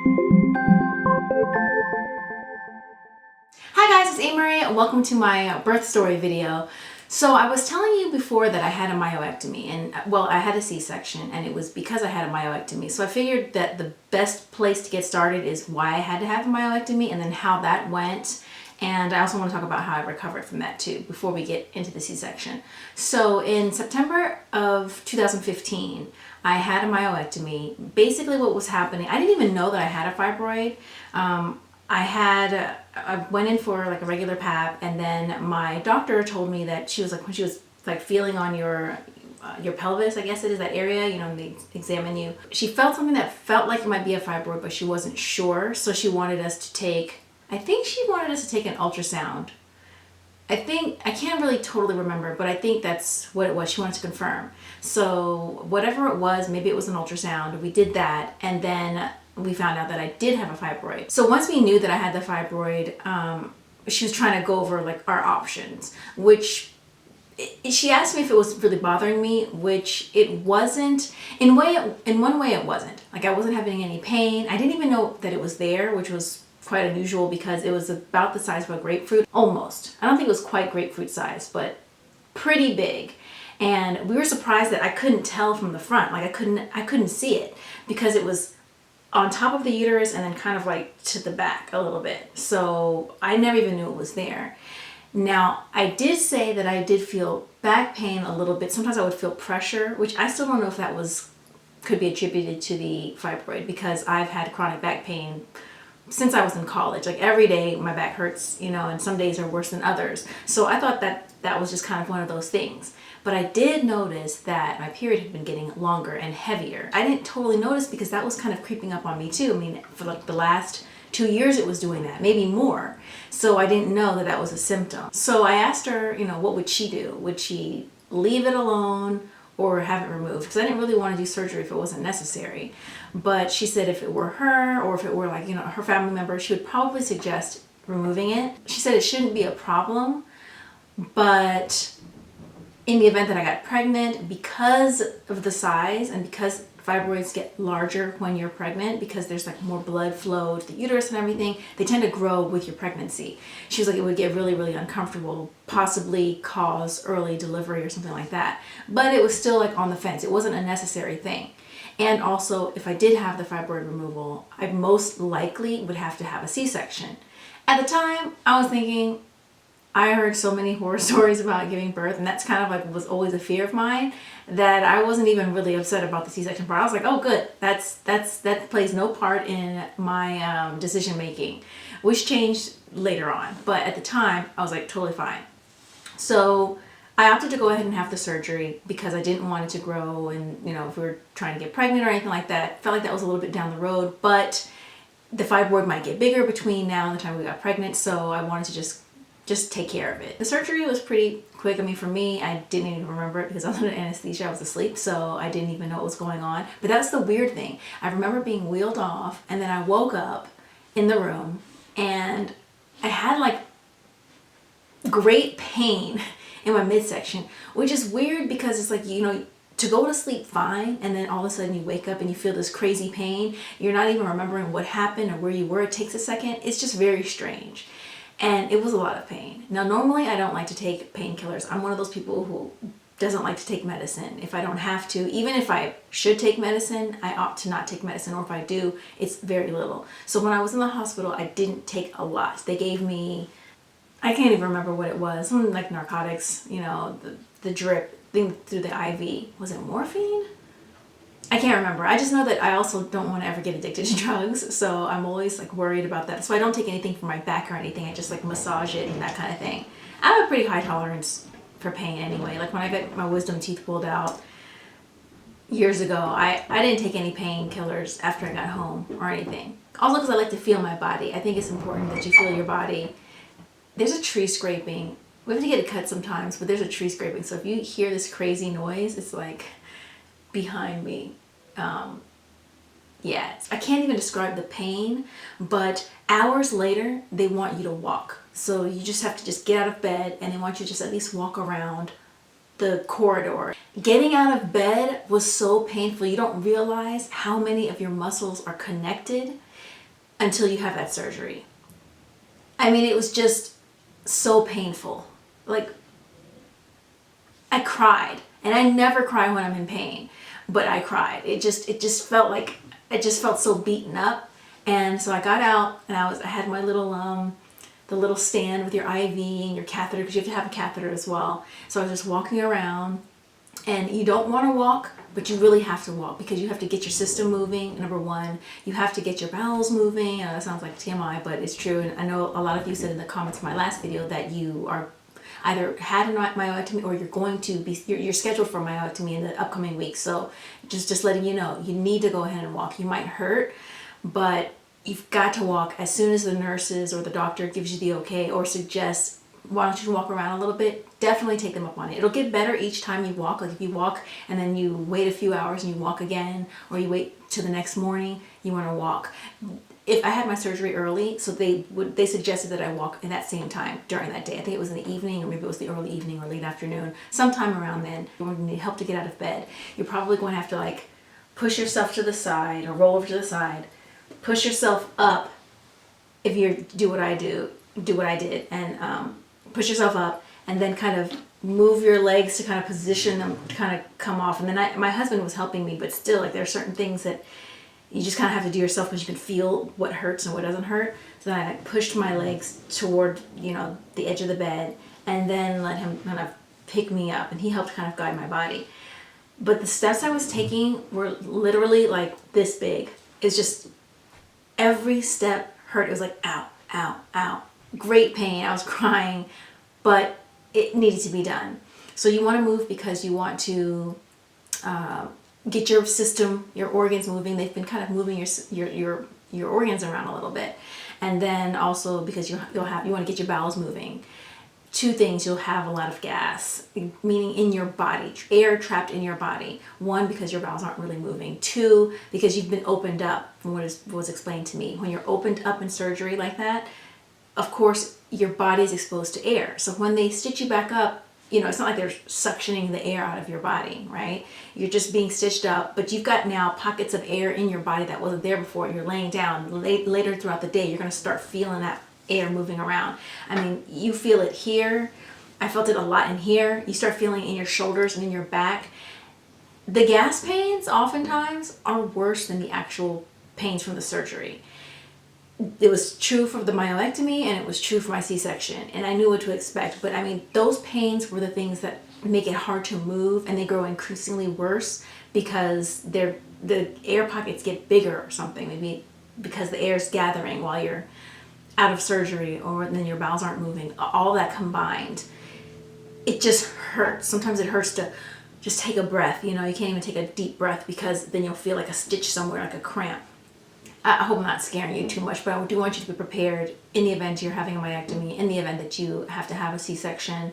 Hi guys, it's Ameriie. Welcome to my birth story video. So I was telling you before that I had a myomectomy, and well, I had a C-section, and it was because I had a myomectomy. So I figured that the best place to get started is why I had to have a myomectomy and then how that went. And I also want to talk about how I recovered from that too before we get into the C-section. So in September of 2015, I had a myomectomy. Basically what was happening, I didn't even know that I had a fibroid. I went in for like a regular pap, and then my doctor told me that she was like, when she was like feeling on your pelvis, I guess it is, that area, you know, when they examine you, she felt something that felt like it might be a fibroid, but she wasn't sure. So she wanted us to take, I think she wanted us to take an ultrasound. I can't really totally remember, but I think that's what it was. She wanted to confirm. So whatever it was, maybe it was an ultrasound. We did that, and then we found out that I did have a fibroid. So once we knew that I had the fibroid, she was trying to go over like our options, which she asked me if it was really bothering me, which it wasn't. In one way it wasn't. Like, I wasn't having any pain. I didn't even know that it was there, which was quite unusual because it was about the size of a grapefruit, almost. I don't think it was quite grapefruit size, but pretty big. And we were surprised that I couldn't tell from the front. Like, I couldn't see it because it was on top of the uterus and then kind of like to the back a little bit. So I never even knew it was there. Now, I did say that I did feel back pain a little bit. Sometimes I would feel pressure, which I still don't know if that could be attributed to the fibroid, because I've had chronic back pain since I was in college. Like, every day my back hurts, you know, and some days are worse than others. So I thought that was just kind of one of those things. But I did notice that my period had been getting longer and heavier. I didn't totally notice because that was kind of creeping up on me too. I mean, for like the last 2 years it was doing that, maybe more. So I didn't know that that was a symptom. So I asked her, you know, what would she do? Would she leave it alone or have it removed? Because I didn't really want to do surgery if it wasn't necessary. But she said if it were her, or if it were like, you know, her family member, she would probably suggest removing it. She said it shouldn't be a problem, but in the event that I got pregnant, because of the size and because fibroids get larger when you're pregnant, because there's like more blood flow to the uterus and everything, they tend to grow with your pregnancy. She was like, it would get really, really uncomfortable, possibly cause early delivery or something like that. But it was still like on the fence. It wasn't a necessary thing. And also, if I did have the fibroid removal, I most likely would have to have a C-section. At the time, I was thinking, I heard so many horror stories about giving birth, and that's kind of like was always a fear of mine, that I wasn't even really upset about the C-section part. I was like, oh good, that plays no part in my decision making, which changed later on. But at the time, I was like totally fine. So I opted to go ahead and have the surgery because I didn't want it to grow, and you know, if we were trying to get pregnant or anything like that, felt like that was a little bit down the road. But the fibroid might get bigger between now and the time we got pregnant, so I wanted to just take care of it. The surgery was pretty quick. I mean, for me, I didn't even remember it because I was under anesthesia. I was asleep, so I didn't even know what was going on. But that's the weird thing. I remember being wheeled off, and then I woke up in the room, and I had like great pain in my midsection, which is weird because it's like, you know, to go to sleep fine, and then all of a sudden you wake up and you feel this crazy pain. You're not even remembering what happened or where you were. It takes a second. It's just very strange. And it was a lot of pain. Now, normally I don't like to take painkillers. I'm one of those people who doesn't like to take medicine if I don't have to. Even if I should take medicine, I opt to not take medicine, or if I do, it's very little. So when I was in the hospital, I didn't take a lot. They gave me, I can't even remember what it was, something like narcotics, you know, the drip thing through the IV. Was it morphine? I can't remember. I just know that I also don't want to ever get addicted to drugs, so I'm always like worried about that. So I don't take anything for my back or anything. I just like massage it and that kind of thing. I have a pretty high tolerance for pain anyway. Like when I got my wisdom teeth pulled out years ago, I didn't take any painkillers after I got home or anything. Also because I like to feel my body. I think it's important that you feel your body. There's a tree scraping. We have to get it cut sometimes, but there's a tree scraping. So if you hear this crazy noise, it's like behind me. Yeah, I can't even describe the pain, but hours later, they want you to walk. So you just have to just get out of bed, and they want you to just at least walk around the corridor. Getting out of bed was so painful. You don't realize how many of your muscles are connected until you have that surgery. I mean, it was just so painful. Like, I cried, and I never cry when I'm in pain, but I cried. It just felt like, I just felt so beaten up. And so I got out, and I had my little the little stand with your IV and your catheter, because you have to have a catheter as well. So I was just walking around, and you don't want to walk, but you really have to walk, because you have to get your system moving, number one. You have to get your bowels moving. That sounds like TMI, but it's true. And I know a lot of you said in the comments of my last video that you are either had a myomectomy or you're going to be, you're scheduled for a myomectomy in the upcoming weeks. So just letting you know, you need to go ahead and walk. You might hurt, but you've got to walk as soon as the nurses or the doctor gives you the okay or suggests, why don't you walk around a little bit? Definitely take them up on it. It'll get better each time you walk. Like if you walk and then you wait a few hours and you walk again, or you wait till the next morning, you want to walk. If I had my surgery early, so they suggested that I walk in that same time during that day. I think it was in the evening, or maybe it was the early evening or late afternoon, sometime around then. You're going to need help to get out of bed. You're probably going to have to like push yourself to the side or roll over to the side, push yourself up. If you do what I did, and push yourself up, and then kind of move your legs to kind of position them to kind of come off. And then my husband was helping me, but still, like, there are certain things that you just kind of have to do yourself, because you can feel what hurts and what doesn't hurt. So then I pushed my legs toward, the edge of the bed, and then let him kind of pick me up, and he helped kind of guide my body. But the steps I was taking were literally like this big. It's just every step hurt. It was like, ow, ow, ow. Great pain. I was crying, but it needed to be done. So you want to move because you want to get your system, your organs moving. They've been kind of moving your organs around a little bit, and then also because you want to get your bowels moving. Two things: you'll have a lot of gas, meaning in your body, air trapped in your body. One, because your bowels aren't really moving. Two, because you've been opened up, from what was explained to me. When you're opened up in surgery like that, of course, your body is exposed to air. So when they stitch you back up, it's not like they're suctioning the air out of your body, right? You're just being stitched up, but you've got now pockets of air in your body that wasn't there before. You're laying down. Later throughout the day, you're going to start feeling that air moving around. I mean, you feel it here. I felt it a lot in here. You start feeling it in your shoulders and in your back. The gas pains oftentimes are worse than the actual pains from the surgery. It was true for the myomectomy, and it was true for my C-section, and I knew what to expect. But I mean, those pains were the things that make it hard to move, and they grow increasingly worse because the air pockets get bigger or something, maybe because the air is gathering while you're out of surgery, or then your bowels aren't moving. All that combined, it just hurts. Sometimes it hurts to just take a breath. You can't even take a deep breath, because then you'll feel like a stitch somewhere, like a cramp. I hope I'm not scaring you too much, but I do want you to be prepared in the event you're having a myectomy, in the event that you have to have a C-section.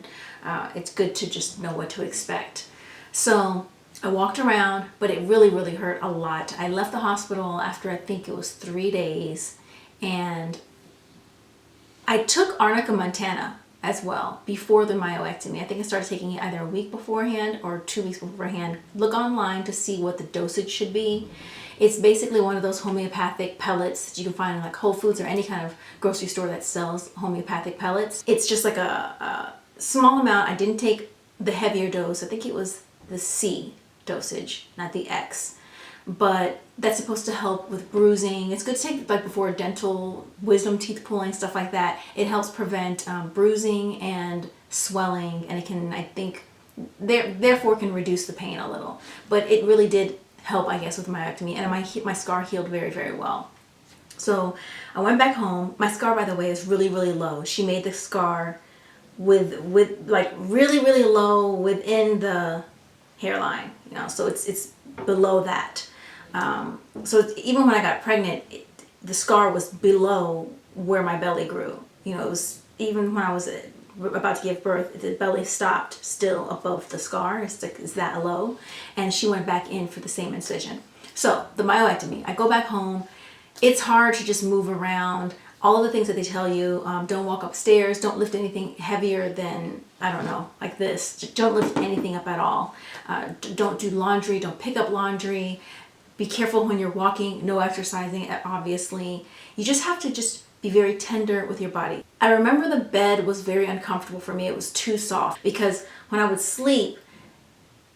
It's good to just know what to expect. So I walked around, but it really, really hurt a lot. I left the hospital after I think it was 3 days, and I took arnica montana as well before the myomectomy. I think I started taking it either a week beforehand or 2 weeks beforehand. Look online to see what the dosage should be. It's basically one of those homeopathic pellets that you can find in like Whole Foods or any kind of grocery store that sells homeopathic pellets. It's just like a small amount. I didn't take the heavier dose. I think it was the C dosage, not the X. But that's supposed to help with bruising. It's good to take like before dental wisdom teeth pulling, stuff like that. It helps prevent bruising and swelling, and it can, I think, therefore can reduce the pain a little. But it really did help, I guess, with myectomy, and my scar healed very, very well. So I went back home. My scar, by the way, is really, really low. She made the scar with like really, really low within the hairline, so it's below that. So even when I got pregnant, the scar was below where my belly grew. It was, even when I was about to give birth, the belly stopped still above the scar. It's that low. And she went back in for the same incision. So the myomectomy, I go back home. It's hard to just move around. all of the things that they tell you. Don't walk upstairs, don't lift anything heavier than, I don't know, like this. Just don't lift anything up at all. Don't do laundry, don't pick up laundry. Be careful when you're walking, no exercising, obviously. You just have to just be very tender with your body. I remember the bed was very uncomfortable for me. It was too soft because when I would sleep,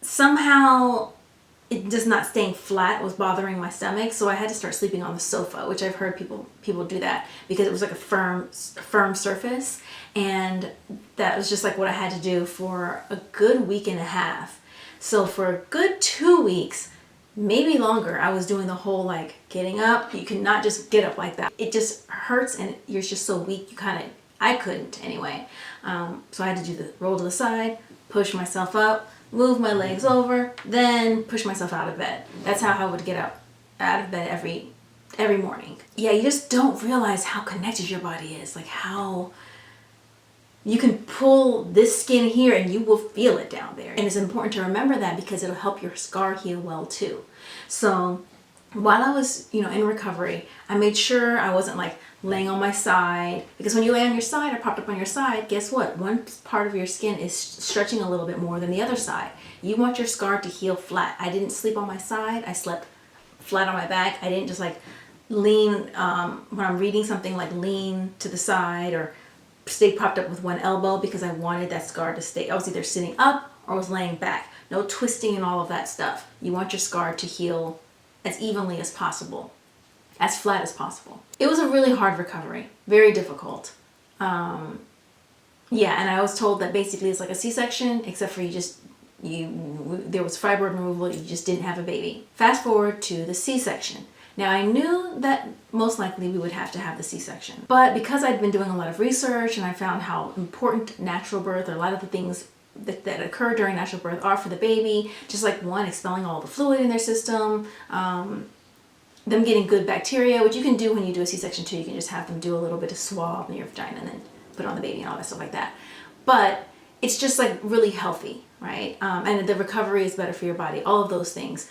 somehow it just not staying flat was bothering my stomach, so I had to start sleeping on the sofa, which I've heard people do that because it was like a firm surface, and that was just like what I had to do for a good week and a half. So for a good 2 weeks, maybe longer, I was doing the whole like getting up. You cannot just get up like that. It just hurts and you're just so weak. I couldn't anyway. So I had to do the roll to the side, push myself up, move my legs over, then push myself out of bed. That's how I would get up out of bed every morning. Yeah, you just don't realize how connected your body is, like how you can pull this skin here and you will feel it down there. And it's important to remember that because it'll help your scar heal well too. So while I was, in recovery, I made sure I wasn't like laying on my side, because when you lay on your side or propped up on your side, guess what? One part of your skin is stretching a little bit more than the other side. You want your scar to heal flat. I didn't sleep on my side. I slept flat on my back. I didn't just like lean, when I'm reading something, like lean to the side or stay propped up with one elbow, because I wanted that scar to stay. I was either sitting up or was laying back. No twisting and all of that stuff. You want your scar to heal as evenly as possible, as flat as possible. It was a really hard recovery, very difficult. Yeah, and I was told that basically it's like a C-section, except for there was fibroid removal, you just didn't have a baby. Fast forward to the C-section. Now I knew that most likely we would have to have the C-section, but because I'd been doing a lot of research and I found how important natural birth, or a lot of the things that occur during natural birth are for the baby, just like one, expelling all the fluid in their system, them getting good bacteria, which you can do when you do a C-section too. You can just have them do a little bit of swab in your vagina and then put it on the baby and all that stuff like that. But it's just like really healthy, right? And the recovery is better for your body, all of those things.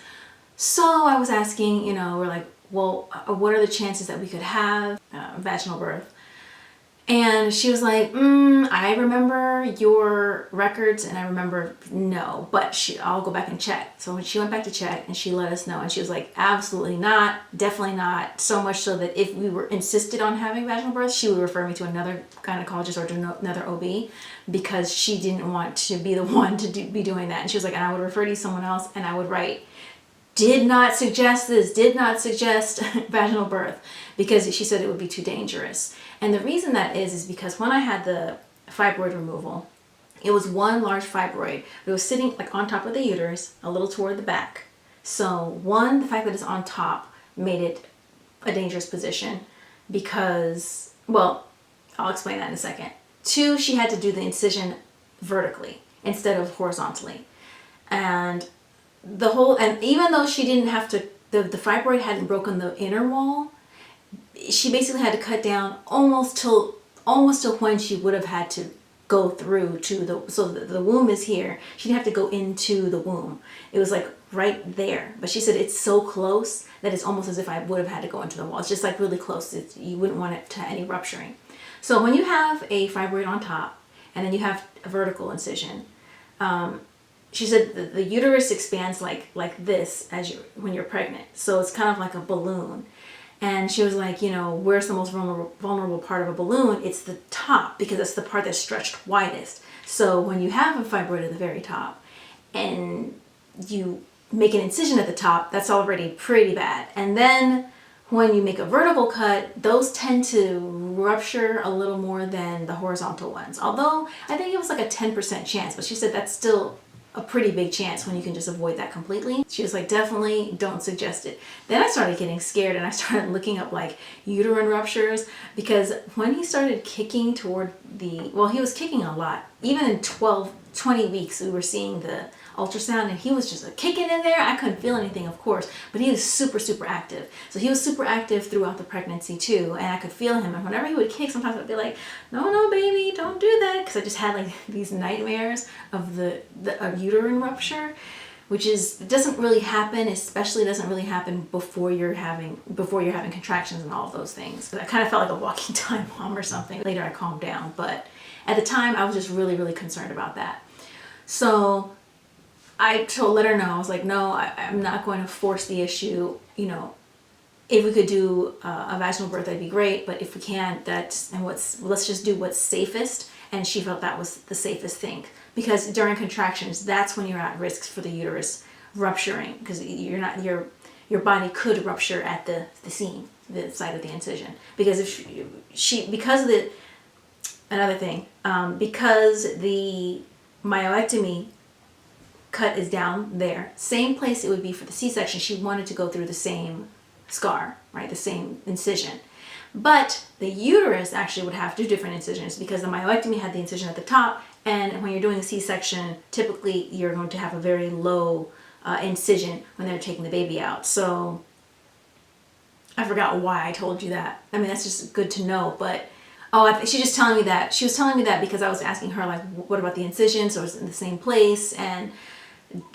So I was asking, we're like, well, what are the chances that we could have vaginal birth? And she was like, I remember your records and I remember no, but I'll go back and check. So when she went back to check and she let us know, and she was like, absolutely not, definitely not. So much so that if we were insisted on having vaginal birth, she would refer me to another gynecologist or to another OB, because she didn't want to be the one to be doing that. And she was like, and I would refer to someone else, and I would write, did not suggest this, did not suggest vaginal birth, because she said it would be too dangerous. And the reason that is because when I had the fibroid removal, it was one large fibroid. It was sitting like on top of the uterus, a little toward the back. So one, the fact that it's on top made it a dangerous position because, well, I'll explain that in a second. Two, she had to do the incision vertically instead of horizontally. And even though she didn't have to, the fibroid hadn't broken the inner wall, she basically had to cut down almost till when she would have had to go through to so the womb is here. She didn't have to go into the womb. It was like right there. But she said it's so close that it's almost as if I would have had to go into the wall. It's just like really close. You wouldn't want it to any rupturing. So when you have a fibroid on top and then you have a vertical incision, she said the uterus expands like this when you're pregnant. So it's kind of like a balloon. And she was like, where's the most vulnerable part of a balloon? It's the top, because that's the part that's stretched widest. So when you have a fibroid at the very top and you make an incision at the top, that's already pretty bad. And then when you make a vertical cut, those tend to rupture a little more than the horizontal ones. Although I think it was like a 10% chance, but she said that's still a pretty big chance when you can just avoid that completely. She was like, definitely don't suggest it. Then I started getting scared and I started looking up like uterine ruptures, because when he started kicking toward he was kicking a lot. Even in 20 weeks, we were seeing the ultrasound and he was just kicking in there. I couldn't feel anything, of course, but he was super, super active. So he was super active throughout the pregnancy too, and I could feel him. And whenever he would kick, sometimes I'd be like, no, baby, don't do that, because I just had like these nightmares of the uterine rupture, which is, it doesn't really happen, especially doesn't really happen before you're having contractions and all of those things. I kind of felt like a walking time bomb or something. Later I calmed down, but at the time I was just really, really concerned about that. So I let her know, I was like, no, I'm not going to force the issue. You know, if we could do a vaginal birth, that'd be great, but if we can't, let's just do what's safest. And she felt that was the safest thing, because during contractions, that's when you're at risk for the uterus rupturing, because your body could rupture at the seam, the side of the incision. Because if because the myomectomy cut is down there, same place it would be for the C-section, she wanted to go through the same scar, right, the same incision. But the uterus actually would have two different incisions, because the myomectomy had the incision at the top, and when you're doing a C-section, typically you're going to have a very low incision when they're taking the baby out. So I forgot why I told you that. I mean, that's just good to know, but she's just telling me that. She was telling me that because I was asking her, like, what about the incision? So it's in the same place, and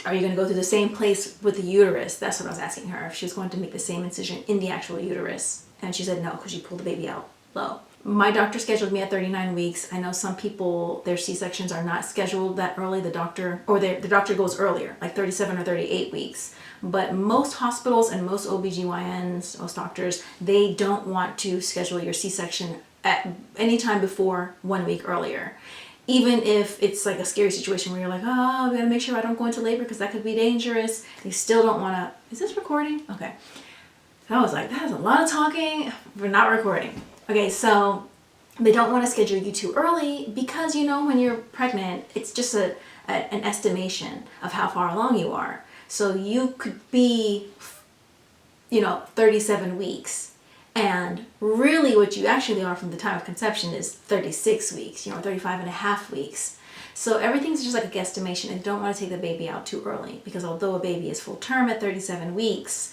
are you going to go through the same place with the uterus? That's what I was asking her, if she was going to make the same incision in the actual uterus. And she said no, because you pulled the baby out low. My doctor scheduled me at 39 weeks. I know some people, their C-sections are not scheduled that early. The doctor goes earlier, like 37 or 38 weeks. But most hospitals and most OBGYNs, most doctors, they don't want to schedule your C-section at any time before 1 week earlier. Even if it's like a scary situation where you're like, oh, we gotta make sure I don't go into labor because that could be dangerous. They still don't wanna, is this recording? Okay. I was like, that is a lot of talking. We're not recording. Okay, so they don't want to schedule you too early because, you know, when you're pregnant, it's just an estimation of how far along you are. So you could be, 37 weeks. And really what you actually are from the time of conception is 36 weeks, 35 and a half weeks. So everything's just like a guesstimation, and don't want to take the baby out too early, because although a baby is full term at 37 weeks,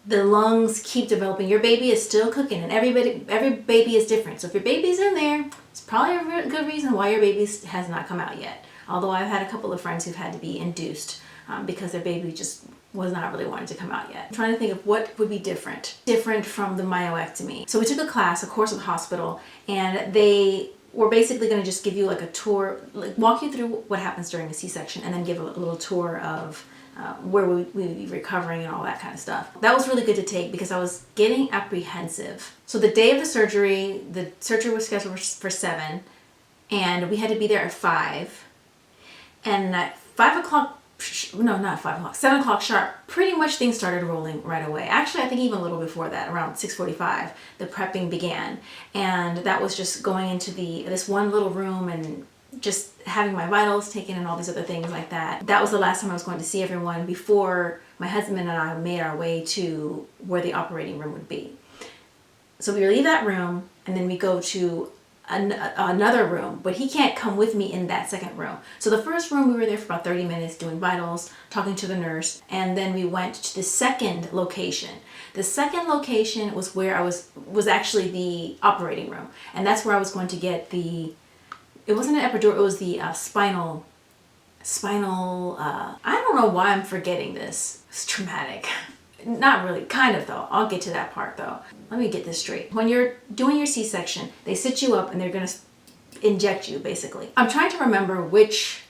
the lungs keep developing. Your baby is still cooking, and every baby is different. So if your baby's in there, it's probably a good reason why your baby has not come out yet. Although I've had a couple of friends who've had to be induced because their baby just was not really wanting to come out yet. I'm trying to think of what would be different from the myomectomy. So we took a course at the hospital, and they were basically going to just give you like a tour, like walk you through what happens during a C-section, and then give a little tour of where we would be recovering and all that kind of stuff. That was really good to take because I was getting apprehensive. So the day of the surgery was scheduled for 7, and we had to be there at 5. And at 5 o'clock, no, not 5 o'clock, 7 o'clock sharp, pretty much things started rolling right away. Actually, I think even a little before that, around 6:45, the prepping began. And that was just going into this one little room and just having my vitals taken and all these other things like that. That was the last time I was going to see everyone before my husband and I made our way to where the operating room would be. So we leave that room, and then we go to another room, but he can't come with me in that second room. So the first room, we were there for about 30 minutes doing vitals, talking to the nurse, and then we went to the second location. The second location was where was actually the operating room, and that's where I was going to get it wasn't an epidural, it was the spinal, I don't know why I'm forgetting this. It's traumatic. Not really, kind of though. I'll get to that part though. Let me get this straight. When you're doing your C-section, they sit you up and they're gonna inject you basically. I'm trying to remember which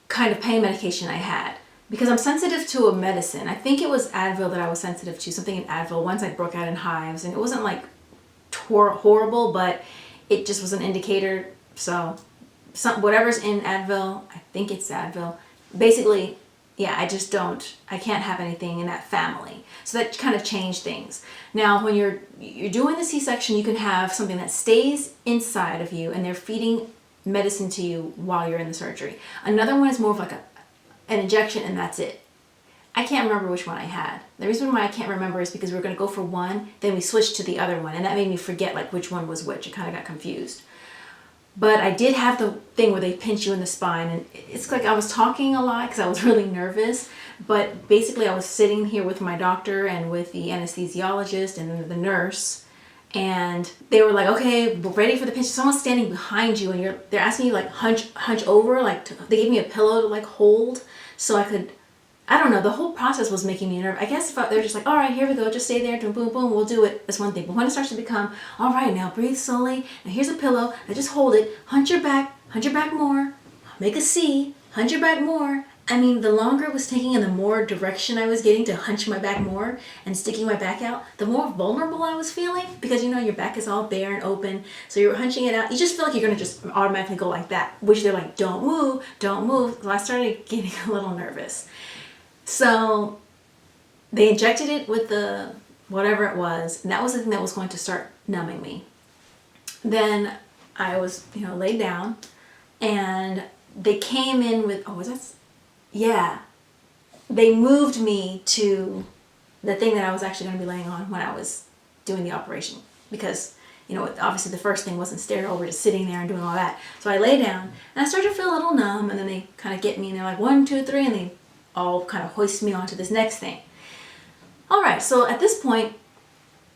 kind of pain medication I had, because I'm sensitive to a medicine. I think it was Advil that I was sensitive to, something in Advil. Once I broke out in hives, and it wasn't like horrible, but it just was an indicator. So whatever's in Advil, I think it's Advil. Basically, yeah, I can't have anything in that family. So that kind of changed things. Now, when you're doing the C-section, you can have something that stays inside of you, and they're feeding medicine to you while you're in the surgery. Another one is more of like an injection, and that's it. I can't remember which one I had. The reason why I can't remember is because we were going to go for one, then we switched to the other one, and that made me forget like which one was which. I kind of got confused. But I did have the thing where they pinch you in the spine, and it's like I was talking a lot because I was really nervous. But basically I was sitting here with my doctor and with the anesthesiologist and the nurse, and they were like, okay, we're ready for the pinch. Someone's standing behind you, and they're asking you like hunch over, like they gave me a pillow to like hold so I could I don't know, the whole process was making me nervous. I guess if they're just like, all right, here we go, just stay there, boom, boom, boom, we'll do it. That's one thing. But when it starts to become, all right, now breathe slowly. Now here's a pillow. Now just hold it. Hunch your back more. Make a C. Hunch your back more. I mean, the longer it was taking and the more direction I was getting to hunch my back more and sticking my back out, the more vulnerable I was feeling, because you know your back is all bare and open, so you're hunching it out. You just feel like you're gonna just automatically go like that, which they're like, don't move, don't move. So I started getting a little nervous. So they injected it with the whatever it was, and that was the thing that was going to start numbing me. Then I was, laid down, and they came in with, they moved me to the thing that I was actually going to be laying on when I was doing the operation, because obviously the first thing wasn't sterile, we're just sitting there and doing all that. So I lay down and I started to feel a little numb, and then they kind of get me and they're like 1, 2, 3, and they all kind of hoist me onto this next thing. All right, so at this point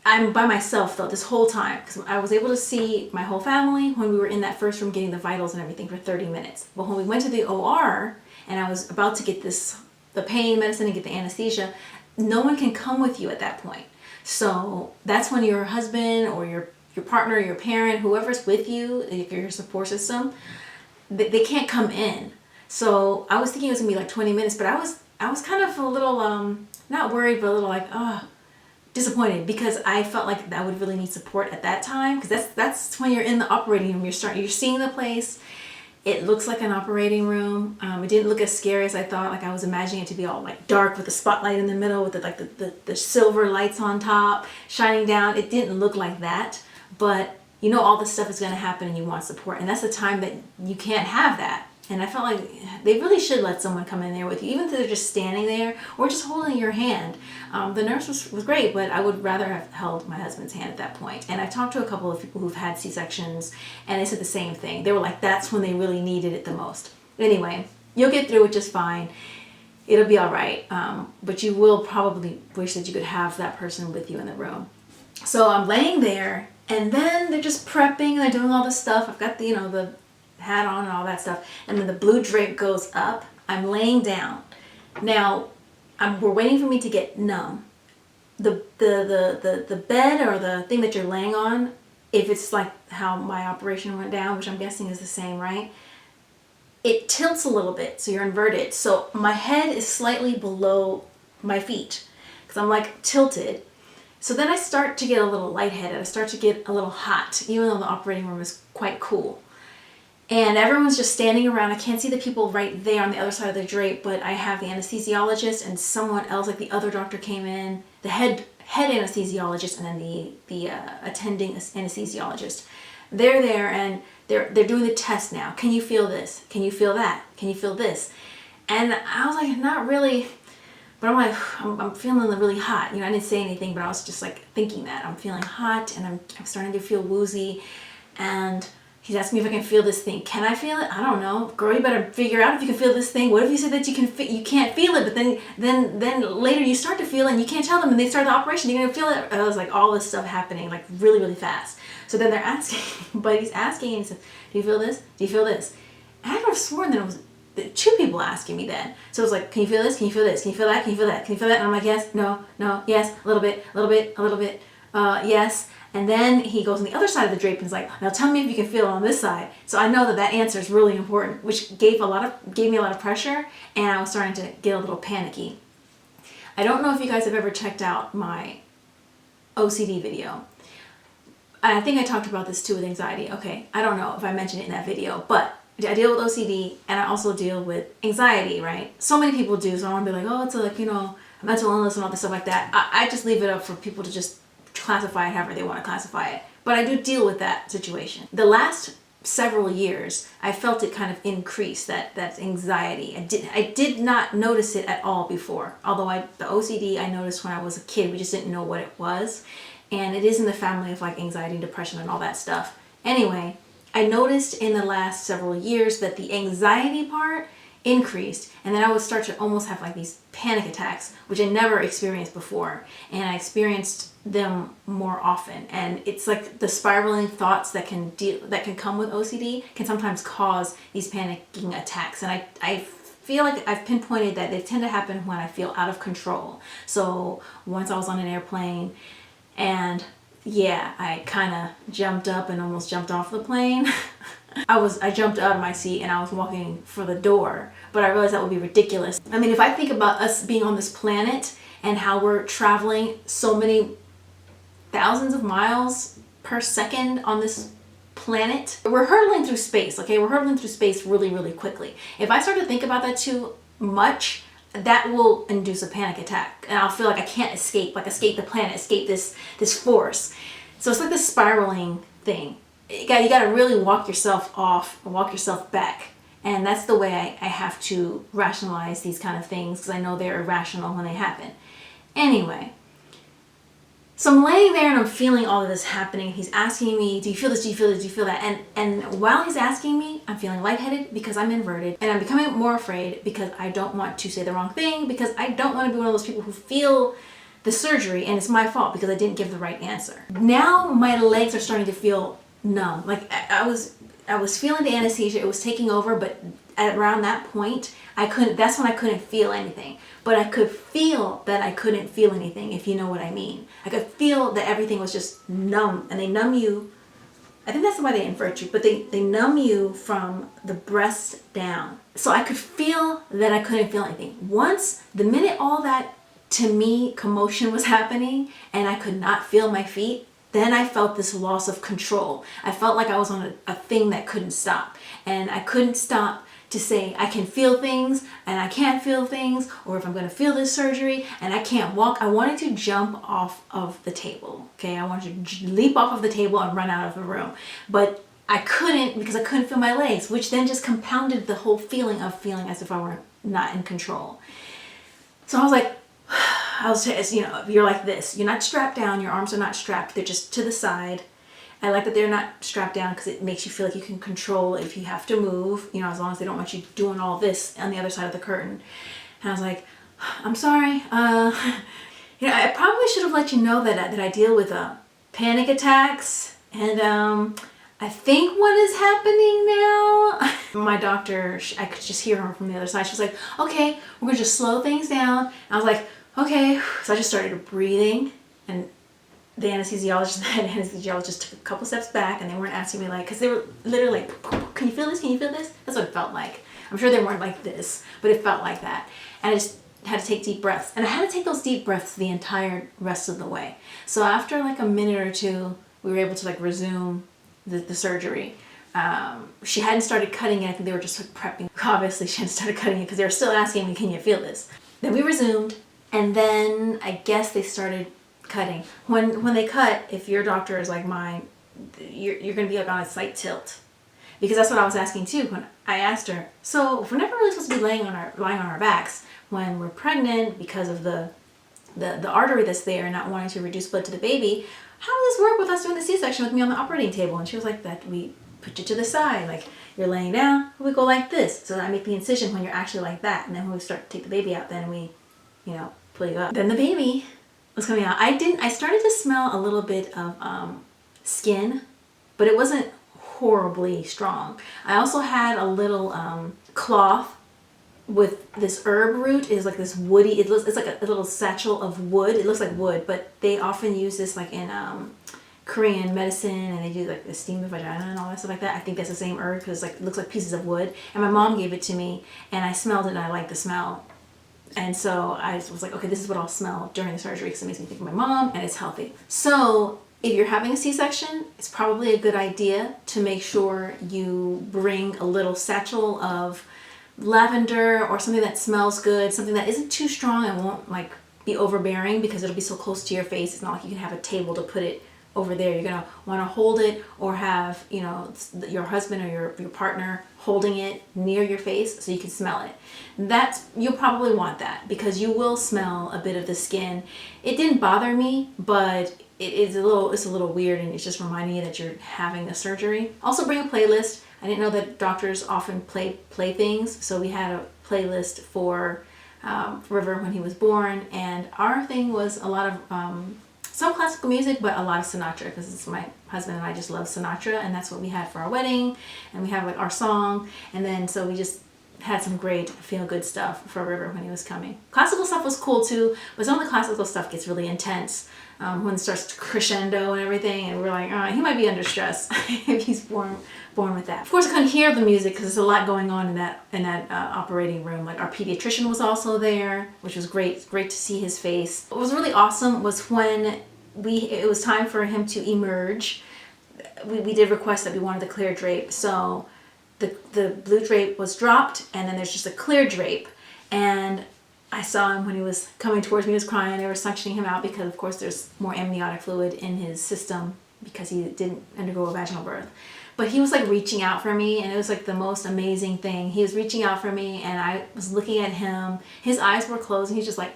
I'm by myself though this whole time, because I was able to see my whole family when we were in that first room getting the vitals and everything for 30 minutes. But when we went to the OR and I was about to get the pain medicine and get the anesthesia, no one can come with you at that point. So that's when your husband or your partner, your parent, whoever's with you, your support system, they can't come in. So I was thinking it was gonna be like 20 minutes, but I was kind of a little not worried, but a little like disappointed, because I felt like I would really need support at that time, because that's when you're in the operating room. You're seeing the place. It looks like an operating room. It didn't look as scary as I thought. Like I was imagining it to be all like dark with the spotlight in the middle with the silver lights on top shining down. It didn't look like that, but all this stuff is going to happen and you want support, and that's the time that you can't have that. And I felt like they really should let someone come in there with you, even if they're just standing there or just holding your hand. The nurse was great, but I would rather have held my husband's hand at that point. And I talked to a couple of people who've had C-sections, and they said the same thing. They were like, that's when they really needed it the most. Anyway, you'll get through it just fine. It'll be all right. But you will probably wish that you could have that person with you in the room. So I'm laying there, and then they're just prepping, and they're doing all this stuff. I've got the hat on and all that stuff, and then the blue drape goes up. I'm laying down. Now, we're waiting for me to get numb. The bed or the thing that you're laying on, if it's like how my operation went down, which I'm guessing is the same, right? It tilts a little bit, so you're inverted. So my head is slightly below my feet, because I'm like tilted. So then I start to get a little lightheaded. I start to get a little hot, even though the operating room is quite cool. And everyone's just standing around. I can't see the people right there on the other side of the drape, but I have the anesthesiologist and someone else, like the other doctor came in, the head anesthesiologist, and then the attending anesthesiologist. They're there, and they're doing the test now. Can you feel this? Can you feel that? Can you feel this? And I was like, not really, but I'm like, I'm feeling really hot. I didn't say anything, but I was just like thinking that I'm feeling hot, and I'm starting to feel woozy, and he's asking me if I can feel this thing. Can I feel it? I don't know. Girl, you better figure out if you can feel this thing. What if you said that you can't feel it, but then later you start to feel it and you can't tell them, and they start the operation, you're going to feel it. And I was like, all this stuff happening like really, really fast. So then they're asking, but he's asking, and he says, do you feel this? Do you feel this? And I could have sworn that it was 2 people asking me then. So it was like, can you feel this? Can you feel this? Can you feel that? Can you feel that? Can you feel that? And I'm like, yes, no, yes, a little bit, yes. And then he goes on the other side of the drape and is like, now tell me if you can feel it on this side. So I know that answer is really important, which gave me a lot of pressure, and I was starting to get a little panicky. I don't know if you guys have ever checked out my OCD video. I think I talked about this too with anxiety. Okay, I don't know if I mentioned it in that video, but I deal with OCD and I also deal with anxiety, right? So many people do, so I want to be like, oh, it's like, a mental illness and all this stuff like that. I just leave it up for people to just classify it however they want to classify it. But I do deal with that situation. The last several years, I felt it kind of increase, that anxiety. I did not notice it at all before. Although the OCD I noticed when I was a kid, we just didn't know what it was. And it is in the family of like anxiety, depression, and all that stuff. Anyway, I noticed in the last several years that the anxiety part increased, and then I would start to almost have like these panic attacks, which I never experienced before, and I experienced them more often. And it's like the spiraling thoughts that can come with OCD can sometimes cause these panicking attacks. And I feel like I've pinpointed that they tend to happen when I feel out of control. So once I was on an airplane and yeah, I kind of jumped up and almost jumped off the plane. I jumped out of my seat and I was walking for the door, but I realized that would be ridiculous. I mean, if I think about us being on this planet and how we're traveling so many thousands of miles per second on this planet, we're hurtling through space, okay? We're hurtling through space really, really quickly. If I start to think about that too much, that will induce a panic attack, and I'll feel like I can't escape the planet, escape this force. So it's like this spiraling thing. You gotta really walk yourself off, walk yourself back. And that's the way I have to rationalize these kind of things, because I know they're irrational when they happen. Anyway, so I'm laying there and I'm feeling all of this happening. He's asking me, do you feel this, do you feel this, do you feel that? And while he's asking me, I'm feeling lightheaded because I'm inverted, and I'm becoming more afraid because I don't want to say the wrong thing, because I don't want to be one of those people who feel the surgery and it's my fault because I didn't give the right answer. Now my legs are starting to feel numb. Like I was feeling the anesthesia, it was taking over, but at around that point, that's when I couldn't feel anything. But I could feel that I couldn't feel anything, if you know what I mean. I could feel that everything was just numb, and they numb you. I think that's why they invert you, but they numb you from the breast down. So I could feel that I couldn't feel anything. The minute all that, to me, commotion was happening, and I could not feel my feet, then I felt this loss of control. I felt like I was on a thing that couldn't stop. And I couldn't stop to say I can feel things and I can't feel things, or if I'm going to feel this surgery and I can't walk. I wanted to jump off of the table, okay? I wanted to leap off of the table and run out of the room. But I couldn't, because I couldn't feel my legs, which then just compounded the whole feeling of feeling as if I were not in control. So I was like, you're like this. You're not strapped down. Your arms are not strapped. They're just to the side. I like that they're not strapped down because it makes you feel like you can control if you have to move, as long as they don't want you doing all this on the other side of the curtain. And I was like, I'm sorry. I probably should have let you know that I deal with panic attacks. And I think what is happening now, my doctor, I could just hear her from the other side. She was like, okay, we're going to just slow things down. And I was like, okay. So I just started breathing, and the anesthesiologist took a couple steps back, and they weren't asking me because they were literally like, can you feel this? Can you feel this? That's what it felt like. I'm sure they weren't like this, but it felt like that. And I just had to take deep breaths, and I had to take those deep breaths the entire rest of the way. So after a minute or two, we were able to resume the surgery. She hadn't started cutting it. I think they were just prepping. Obviously, she hadn't started cutting it because they were still asking me, can you feel this? Then we resumed, and then I guess they started cutting. When they cut, if your doctor is like mine, you're going to be on a slight tilt, because that's what I was asking too. When I asked her, so if we're never really supposed to be lying on our backs when we're pregnant because of the artery that's there and not wanting to reduce blood to the baby, how does this work with us doing the C-section with me on the operating table? And she was like, that we put you to the side, you're laying down, we go like this, so that I make the incision when you're actually like that, and then when we start to take the baby out, then we pull you up. Then the baby was coming out. I started to smell a little bit of skin, but it wasn't horribly strong. I also had a little cloth with this herb root. It is like this woody, it's like a little satchel of wood. It looks like wood, but they often use this in Korean medicine, and they do the steam the vagina and all that stuff like that. I think that's the same herb because it looks like pieces of wood. And my mom gave it to me, and I smelled it and I liked the smell. And so I was like, okay, this is what I'll smell during the surgery because it makes me think of my mom and it's healthy. So if you're having a C-section, it's probably a good idea to make sure you bring a little satchel of lavender or something that smells good, something that isn't too strong and won't be overbearing because it'll be so close to your face. It's not like you can have a table to put it over there. You're gonna want to hold it, or have your husband or your partner holding it near your face so you can smell it. You'll probably want that because you will smell a bit of the skin. It didn't bother me, but it's a little weird, and it's just reminding you that you're having a surgery. Also bring a playlist. I didn't know that doctors often play things, so we had a playlist for River when he was born, and our thing was a lot of some classical music, but a lot of Sinatra, because my husband and I just love Sinatra, and that's what we had for our wedding, and we have our song, and then so we just had some great feel-good stuff for River when he was coming. Classical stuff was cool too, but some of the classical stuff gets really intense when it starts to crescendo and everything, and we're like, he might be under stress if he's born with that. Of course, I couldn't hear the music because there's a lot going on in that operating room. Like, our pediatrician was also there, which was great to see his face. What was really awesome was when it was time for him to emerge. We did request that we wanted the clear drape, so the blue drape was dropped, and then there's just a clear drape. And I saw him when he was coming towards me. He was crying. They were suctioning him out because, of course, there's more amniotic fluid in his system because he didn't undergo a vaginal birth. But he was like reaching out for me, and it was like the most amazing thing. He was reaching out for me, and I was looking at him. His eyes were closed, and he's just like,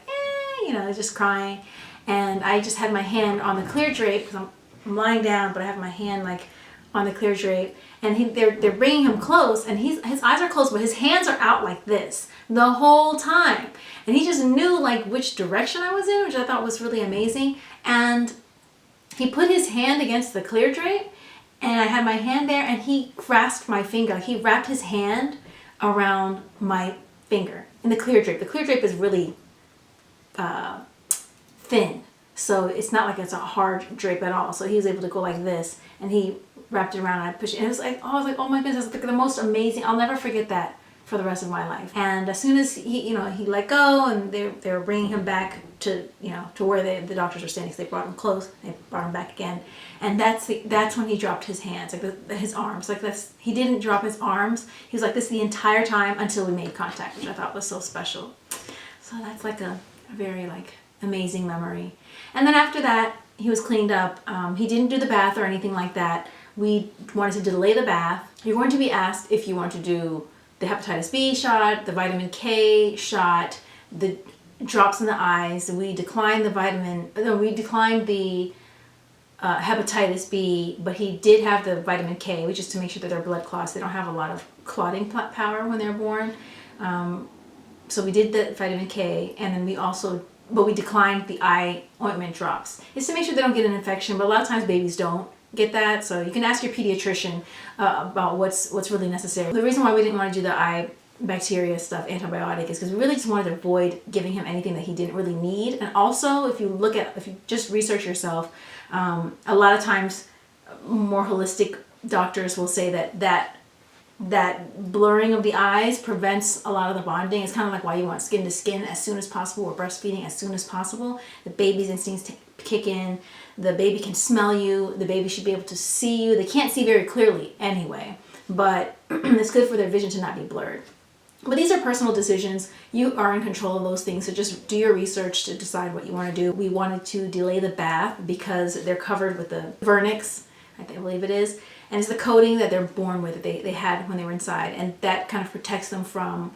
just crying. And I just had my hand on the clear drape because I'm lying down, but I have my hand like on the clear drape, and they're bringing him close, and his eyes are closed, but his hands are out like this the whole time, and he just knew like which direction I was in, which I thought was really amazing. And he put his hand against the clear drape, and I had my hand there, and he grasped my finger. He wrapped his hand around my finger in the clear drape. The clear drape is really thin, so it's not like it's a hard drape at all. So he was able to go like this, and he wrapped it around, and I pushed it, and it was like, I was like, oh my goodness, that's like the most amazing. I'll never forget that for the rest of my life. And as soon as he let go, and they were bringing him back to where the doctors were standing, so they brought him close, they brought him back again, and that's when he dropped his hands, like his arms, like this. He didn't drop his arms. He was like this the entire time until we made contact, which I thought was so special. So that's like a very like amazing memory. And then after that, he was cleaned up. He didn't do the bath or anything like that. We wanted to delay the bath. You're going to be asked if you want to do the hepatitis B shot, the vitamin K shot, the drops in the eyes. We declined the hepatitis B, but he did have the vitamin K, which is to make sure that their blood clots. They don't have a lot of clotting power when they're born. So we did the vitamin K, and then we declined the eye ointment drops. It's to make sure they don't get an infection, but a lot of times babies don't get that, so you can ask your pediatrician about what's really necessary. The reason why we didn't want to do the eye bacteria stuff, antibiotic, is because we really just wanted to avoid giving him anything that he didn't really need. And also, if you just research yourself, a lot of times more holistic doctors will say that blurring of the eyes prevents a lot of the bonding. It's kind of like why you want skin to skin as soon as possible, or breastfeeding as soon as possible. The baby's instincts kick in. The baby can smell you. The baby should be able to see you. They can't see very clearly anyway, but it's good for their vision to not be blurred. But these are personal decisions. You are in control of those things, so just do your research to decide what you want to do. We wanted to delay the bath because they're covered with the vernix, I believe it is, and it's the coating that they're born with, that they had when they were inside, and that kind of protects them from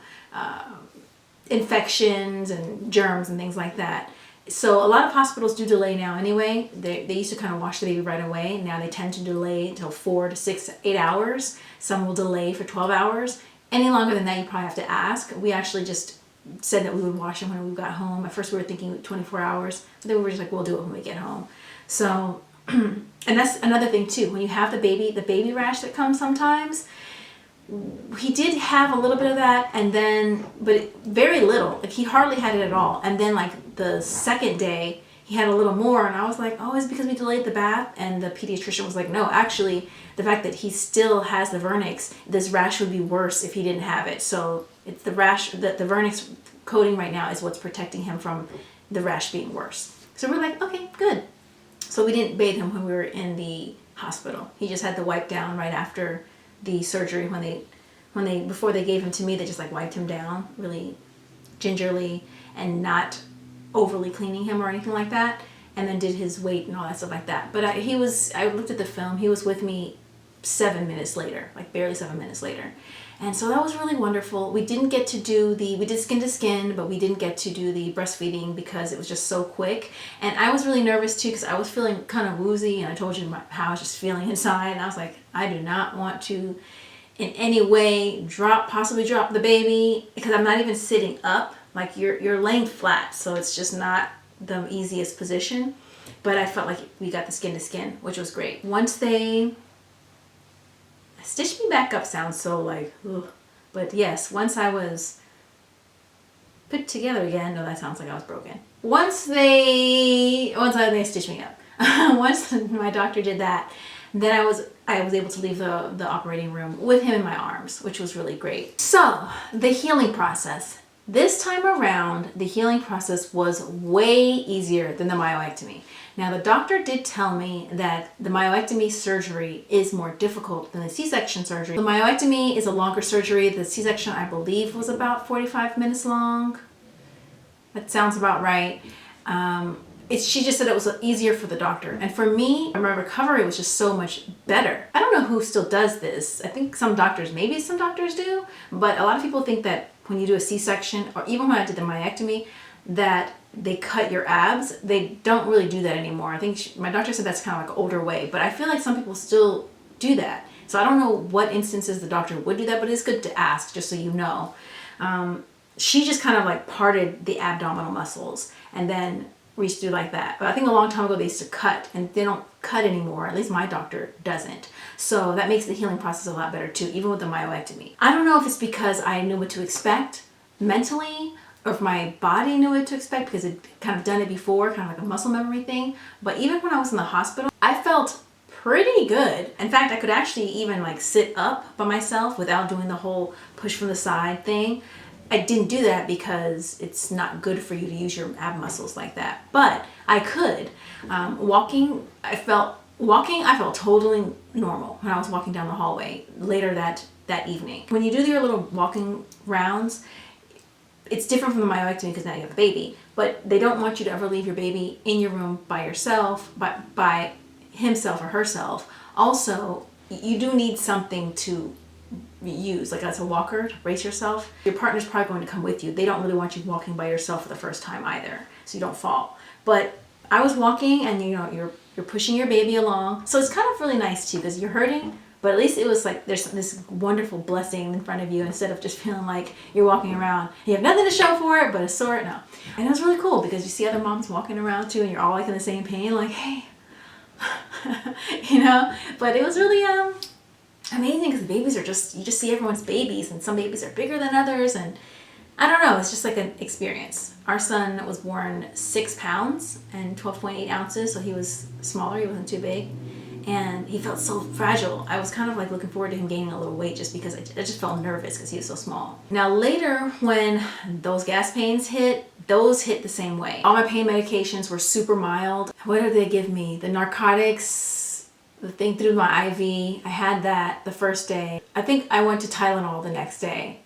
infections and germs and things like that. So a lot of hospitals do delay now anyway. They used to kind of wash the baby right away. Now they tend to delay until 4 to 6, 8 hours. Some will delay for 12 hours. Any longer than that, you probably have to ask. We actually just said that we would wash him when we got home. At first we were thinking 24 hours, but then we were just like, we'll do it when we get home. So, and that's another thing too. When you have the baby rash that comes sometimes, he did have a little bit of that, and then, but very little. Like, he hardly had it at all. And then like the second day, he had a little more, and I was like, oh, it's because we delayed the bath. And the pediatrician was like, no, actually, the fact that he still has the vernix, this rash would be worse if he didn't have it. So it's the rash, the vernix coating right now is what's protecting him from the rash being worse. So we're like, okay, good. So we didn't bathe him when we were in the hospital. He just had the wipe down right after the surgery. Before they gave him to me, they just like wiped him down really gingerly and not overly cleaning him or anything like that, and then did his weight and all that stuff like that. But I looked at the film. He was with me 7 minutes later, like barely 7 minutes later. And so that was really wonderful. We didn't get to do we did skin to skin, but we didn't get to do the breastfeeding because it was just so quick. And I was really nervous too, because I was feeling kind of woozy, and I told you how I was just feeling inside. And I was like, I do not want to in any way possibly drop the baby, because I'm not even sitting up. Like, you're laying flat, so it's just not the easiest position. But I felt like we got the skin to skin, which was great. Once they stitched me back up, sounds so like, ugh. But yes, once I was put together again, no, that sounds like I was broken. Once they stitched me up. Once my doctor did that, then I was able to leave the operating room with him in my arms, which was really great. So the healing process. This time around, the healing process was way easier than the myomectomy. Now, the doctor did tell me that the myomectomy surgery is more difficult than the C-section surgery. The myomectomy is a longer surgery. The C-section, I believe, was about 45 minutes long. That sounds about right. She just said it was easier for the doctor. And for me, my recovery was just so much better. I don't know who still does this. I think maybe some doctors do, but a lot of people think that when you do a C-section, or even when I did the myectomy, that they cut your abs. They don't really do that anymore. I think my doctor said that's kind of like an older way, but I feel like some people still do that. So I don't know what instances the doctor would do that, but it's good to ask just so you know. She just kind of like parted the abdominal muscles and then reached through like that. But I think a long time ago they used to cut, and they don't cut anymore. At least my doctor doesn't. So that makes the healing process a lot better too, even with the myomectomy. I don't know if it's because I knew what to expect mentally, or if my body knew what to expect because it kind of done it before, kind of like a muscle memory thing. But even when I was in the hospital, I felt pretty good. In fact, I could actually even like sit up by myself without doing the whole push from the side thing. I didn't do that because it's not good for you to use your ab muscles like that. But I could. Walking, I felt totally normal when I was walking down the hallway later that evening. When you do your little walking rounds, it's different from the myomectomy because now you have a baby. But they don't want you to ever leave your baby in your room by yourself, by himself or herself. Also, you do need something to use, like as a walker, to brace yourself. Your partner's probably going to come with you. They don't really want you walking by yourself for the first time either, so you don't fall. But I was walking, and you're pushing your baby along, so it's kind of really nice too because you're hurting, but at least it was like there's this wonderful blessing in front of you instead of just feeling like you're walking around and you have nothing to show for it but a sore. No. And it was really cool because you see other moms walking around too, and you're all like in the same pain, like, hey, But it was really amazing because the babies are you just see everyone's babies, and some babies are bigger than others, and I don't know, it's just like an experience. Our son was born 6 pounds and 12.8 ounces, so he was smaller, he wasn't too big, and he felt so fragile. I was kind of like looking forward to him gaining a little weight just because I just felt nervous because he was so small. Now later, when those gas pains hit, those hit the same way. All my pain medications were super mild. What did they give me? The narcotics, the thing through my IV, I had that the first day. I think I went to Tylenol the next day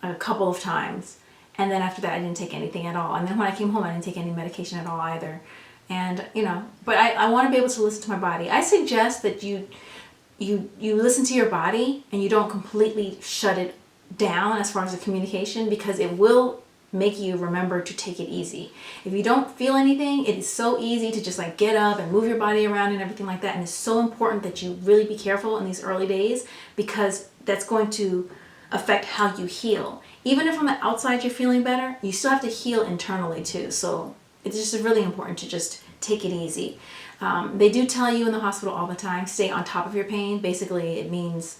a couple of times, and then after that I didn't take anything at all. And then when I came home, I didn't take any medication at all either. And but I want to be able to listen to my body. I suggest that you listen to your body and you don't completely shut it down as far as the communication, because it will make you remember to take it easy. If you don't feel anything, it is so easy to just like get up and move your body around and everything like that. And it's so important that you really be careful in these early days, because that's going to affect how you heal. Even if on the outside you're feeling better, you still have to heal internally too. So it's just really important to just take it easy. They do tell you in the hospital all the time, stay on top of your pain. Basically, it means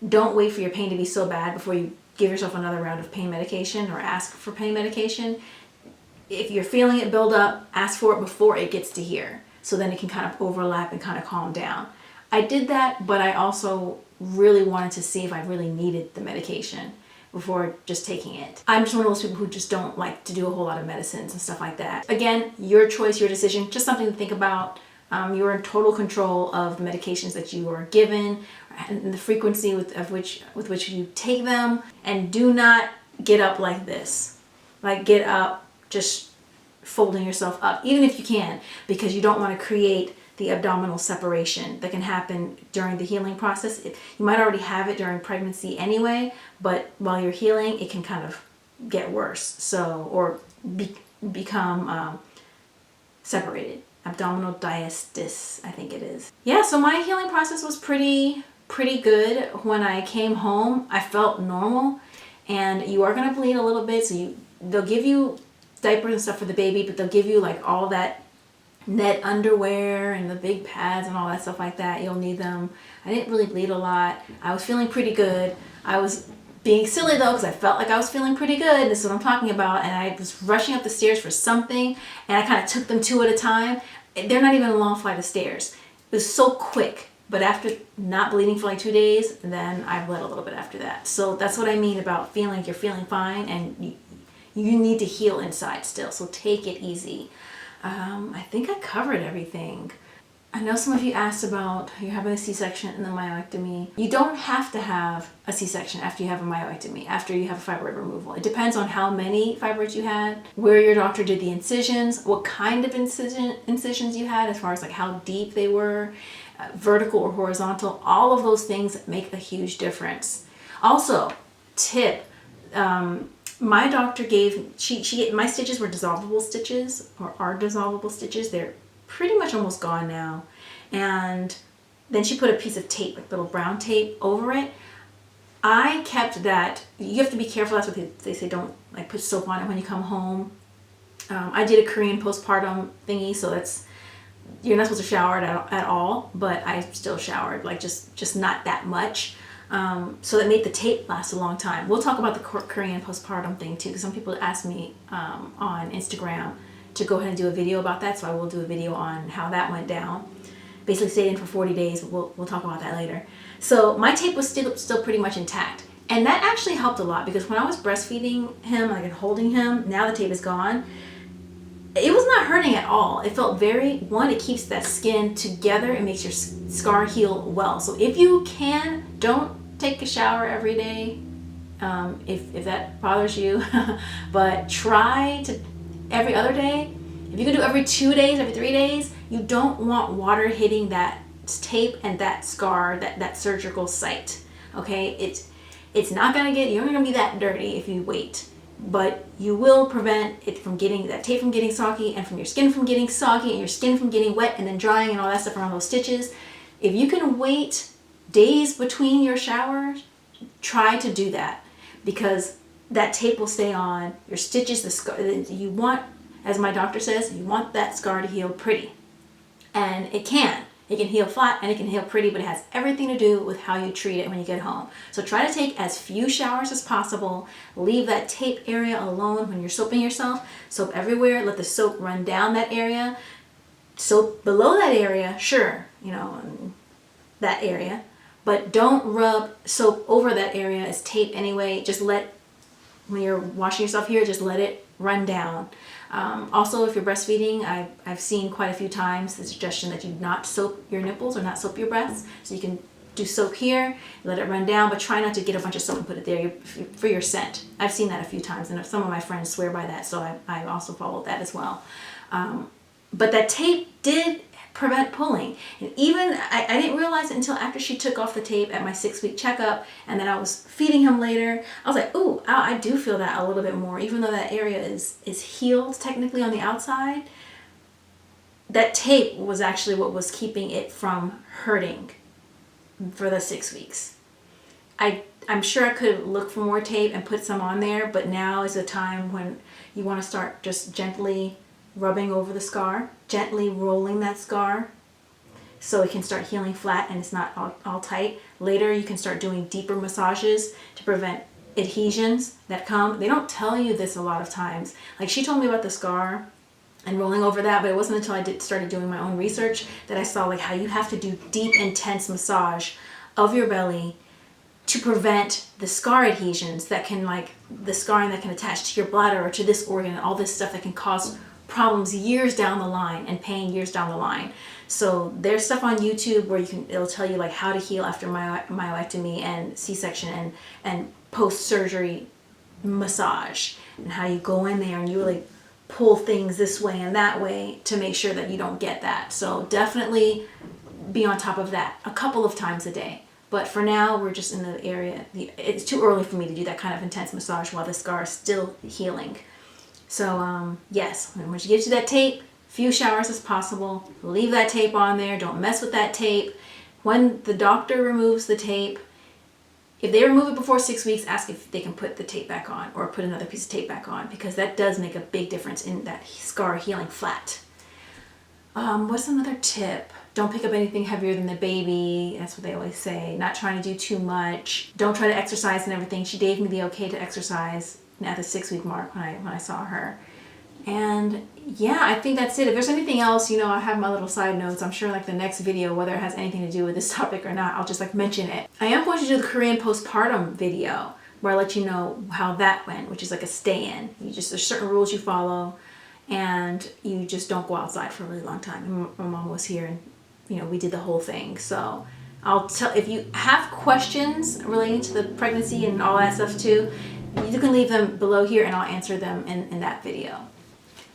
don't wait for your pain to be so bad before you give yourself another round of pain medication or ask for pain medication. If you're feeling it build up, ask for it before it gets to here, so then it can kind of overlap and kind of calm down. I did that, but I also really wanted to see if I really needed the medication before just taking it. I'm just one of those people who just don't like to do a whole lot of medicines and stuff like that. Again, your choice, your decision, just something to think about. You're in total control of the medications that you are given and the frequency with which you take them. And do not get up like this. Like get up just folding yourself up, even if you can, because you don't want to create the abdominal separation that can happen during the healing process. You might already have it during pregnancy anyway, but while you're healing, it can kind of get worse. Or become separated. Abdominal diastasis, I think it is. Yeah, so my healing process was pretty good. When I came home, I felt normal, and you are gonna bleed a little bit, so they'll give you diapers and stuff for the baby, but they'll give you like all that net underwear and the big pads and all that stuff like that. You'll need them. I didn't really bleed a lot. I was feeling pretty good. I was being silly though, because I felt like I was feeling pretty good. This is what I'm talking about. And I was rushing up the stairs for something, and I kind of took them two at a time. They're not even a long flight of stairs. It was so quick. But after not bleeding for like 2 days, then I bled a little bit after that. So that's what I mean about feeling like you're feeling fine, and you need to heal inside still. So take it easy. I think I covered everything. I know some of you asked about you're having a C-section and the myomectomy. You don't have to have a C-section after you have a myomectomy, after you have a fibroid removal. It depends on how many fibroids you had, where your doctor did the incisions, what kind of incisions you had, as far as like how deep they were, vertical or horizontal. All of those things make a huge difference. Also, tip, my doctor gave, my stitches were dissolvable stitches, or are dissolvable stitches. They're pretty much almost gone now. And then she put a piece of tape, like little brown tape, over it. I kept that. You have to be careful. That's what they say. Don't like put soap on it when you come home. I did a Korean postpartum thingy, so that's, you're not supposed to shower at all, but I still showered, like just not that much. So that made the tape last a long time. We'll talk about the Korean postpartum thing too, because some people asked me on Instagram to go ahead and do a video about that, so I will do a video on how that went down. Basically stayed in for 40 days, but we'll talk about that later. So my tape was still pretty much intact, and that actually helped a lot, because when I was breastfeeding him, like and holding him, now the tape is gone, it was not hurting at all. It felt it keeps that skin together. It makes your scar heal well. So if you can, don't take a shower every day, if that bothers you, but try to every other day. If you can do every 2 days, every 3 days, you don't want water hitting that tape and that scar, that surgical site. Okay, it's not gonna you're not gonna be that dirty if you wait, but you will prevent it from getting that tape from getting soggy, and from your skin from getting soggy, and your skin from getting wet and then drying and all that stuff around those stitches. If you can wait days between your showers, try to do that, because that tape will stay on. Your stitches, the scar, you want, as my doctor says, you want that scar to heal pretty. And it can. It can heal flat and it can heal pretty, but it has everything to do with how you treat it when you get home. So try to take as few showers as possible. Leave that tape area alone when you're soaping yourself. Soap everywhere. Let the soap run down that area. Soap below that area, sure, that area. But don't rub soap over that area as tape anyway. Just when you're washing yourself here, just let it run down. Also, if you're breastfeeding, I've seen quite a few times the suggestion that you not soap your nipples or not soap your breasts. So you can do soap here, let it run down, but try not to get a bunch of soap and put it there for your scent. I've seen that a few times, and some of my friends swear by that, so I also followed that as well. But that tape did prevent pulling. And even, I didn't realize it until after she took off the tape at my 6-week checkup, and then I was feeding him later. I was like, ooh, I do feel that a little bit more, even though that area is healed technically on the outside. That tape was actually what was keeping it from hurting for the 6 weeks. I'm sure I could look for more tape and put some on there, but now is the time when you want to start just gently rubbing over the scar, gently rolling that scar so it can start healing flat and it's not all tight. Later you can start doing deeper massages to prevent adhesions that come. They don't tell you this a lot of times. Like, she told me about the scar and rolling over that, but it wasn't until I started doing my own research that I saw like how you have to do deep, intense massage of your belly to prevent the scar adhesions that can, like the scarring that can attach to your bladder or to this organ and all this stuff that can cause problems years down the line and pain years down the line. So there's stuff on YouTube where it'll tell you like how to heal after myomectomy and C-section and post-surgery massage, and how you go in there and you really pull things this way and that way to make sure that you don't get that. So definitely be on top of that a couple of times a day. But for now, we're just in the area. It's too early for me to do that kind of intense massage while the scar is still healing. So yes, when she gives you that tape, few showers as possible. Leave that tape on there. Don't mess with that tape. When the doctor removes the tape, if they remove it before 6 weeks, ask if they can put the tape back on or put another piece of tape back on, because that does make a big difference in that scar healing flat. What's another tip? Don't pick up anything heavier than the baby. That's what they always say. Not trying to do too much. Don't try to exercise and everything. She gave me the okay to exercise at the 6-week mark when I saw her. And yeah, I think that's it. If there's anything else, I have my little side notes. I'm sure like the next video, whether it has anything to do with this topic or not, I'll just like mention it. I am going to do the Korean postpartum video where I let you know how that went, which is like a stay-in. There's certain rules you follow, and you just don't go outside for a really long time. And my mom was here, and we did the whole thing. So I'll tell, if you have questions relating to the pregnancy and all that stuff too, you can leave them below here and I'll answer them in that video.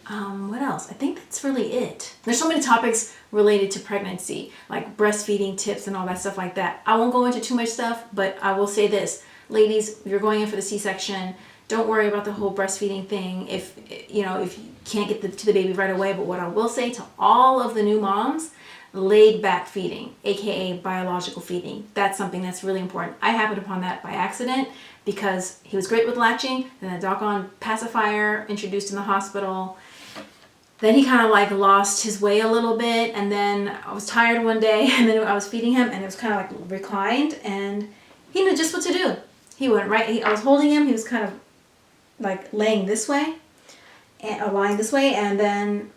What else? I think that's really it. There's so many topics related to pregnancy, like breastfeeding tips and all that stuff like that. I won't go into too much stuff, but I will say this. Ladies, if you're going in for the C-section, don't worry about the whole breastfeeding thing if you can't get to the baby right away. But what I will say to all of the new moms, laid back feeding, aka biological feeding. That's something that's really important. I happened upon that by accident because he was great with latching, and the doggone pacifier introduced in the hospital. Then he kind of like lost his way a little bit, and then I was tired one day, and then I was feeding him, and it was kind of like reclined, and he knew just what to do. He went right. I was holding him. He was kind of like laying this way, and lying this way, and then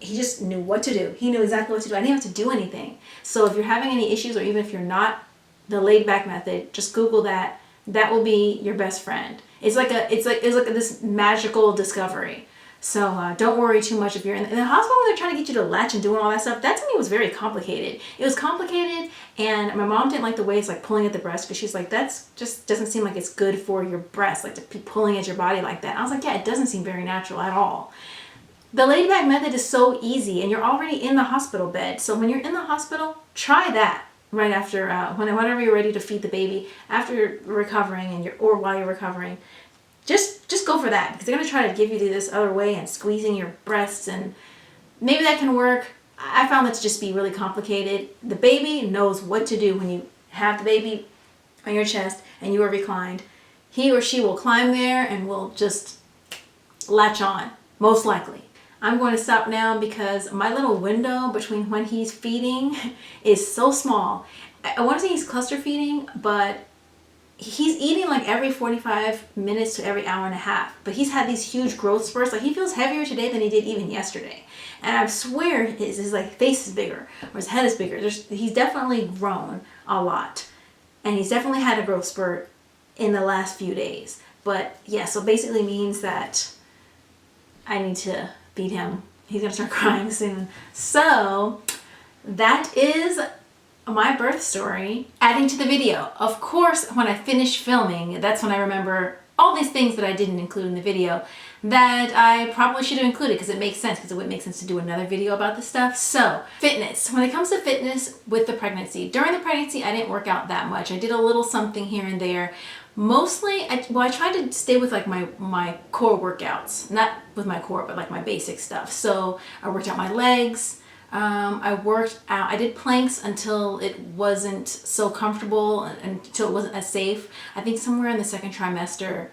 he just knew what to do. He knew exactly what to do. I didn't have to do anything. So if you're having any issues, or even if you're not, the laid back method, just Google that. That will be your best friend. It's like this magical discovery. So don't worry too much if you're in the hospital when they're trying to get you to latch and doing all that stuff. That to me was very complicated. It was complicated, and my mom didn't like the way it's like pulling at the breast, because she's like, that's just doesn't seem like it's good for your breast, like to be pulling at your body like that. And I was like, yeah, it doesn't seem very natural at all. The laid back method is so easy, and you're already in the hospital bed. So when you're in the hospital, try that right after, whenever you're ready to feed the baby, after you're recovering or while you're recovering. Just go for that, because they're going to try to give you this other way and squeezing your breasts, and maybe that can work. I found that to just be really complicated. The baby knows what to do when you have the baby on your chest and you are reclined. He or she will climb there and will just latch on, most likely. I'm going to stop now because my little window between when he's feeding is so small. I want to say he's cluster feeding, but he's eating like every 45 minutes to every hour and a half. But he's had these huge growth spurts. Like, he feels heavier today than he did even yesterday. And I swear his like face is bigger, or his head is bigger. He's definitely grown a lot. And he's definitely had a growth spurt in the last few days. But yeah, so basically means that I need to feed him. He's gonna start crying soon. So that is my birth story. Adding to the video, of course, when I finish filming, that's when I remember all these things that I didn't include in the video that I probably should have included, because it makes sense, because it would make sense to do another video about this stuff. So fitness. When it comes to fitness with the pregnancy, during the pregnancy I didn't work out that much. I did a little something here and there. Mostly, I tried to stay with like my core workouts, not with my core, but like my basic stuff. So I worked out my legs. I did planks until it wasn't so comfortable, until it wasn't as safe. I think somewhere in the second trimester,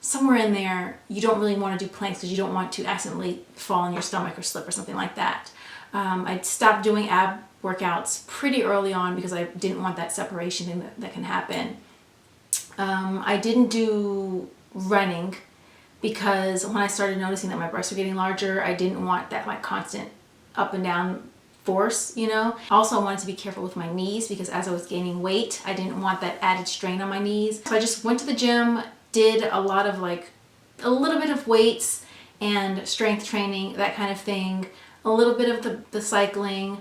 somewhere in there, you don't really want to do planks because you don't want to accidentally fall on your stomach or slip or something like that. I stopped doing ab workouts pretty early on because I didn't want that separation thing that can happen. I didn't do running because when I started noticing that my breasts were getting larger, I didn't want that like constant up and down force, Also, I wanted to be careful with my knees because as I was gaining weight, I didn't want that added strain on my knees. So I just went to the gym, did a little bit of weights and strength training, that kind of thing, a little bit of the cycling,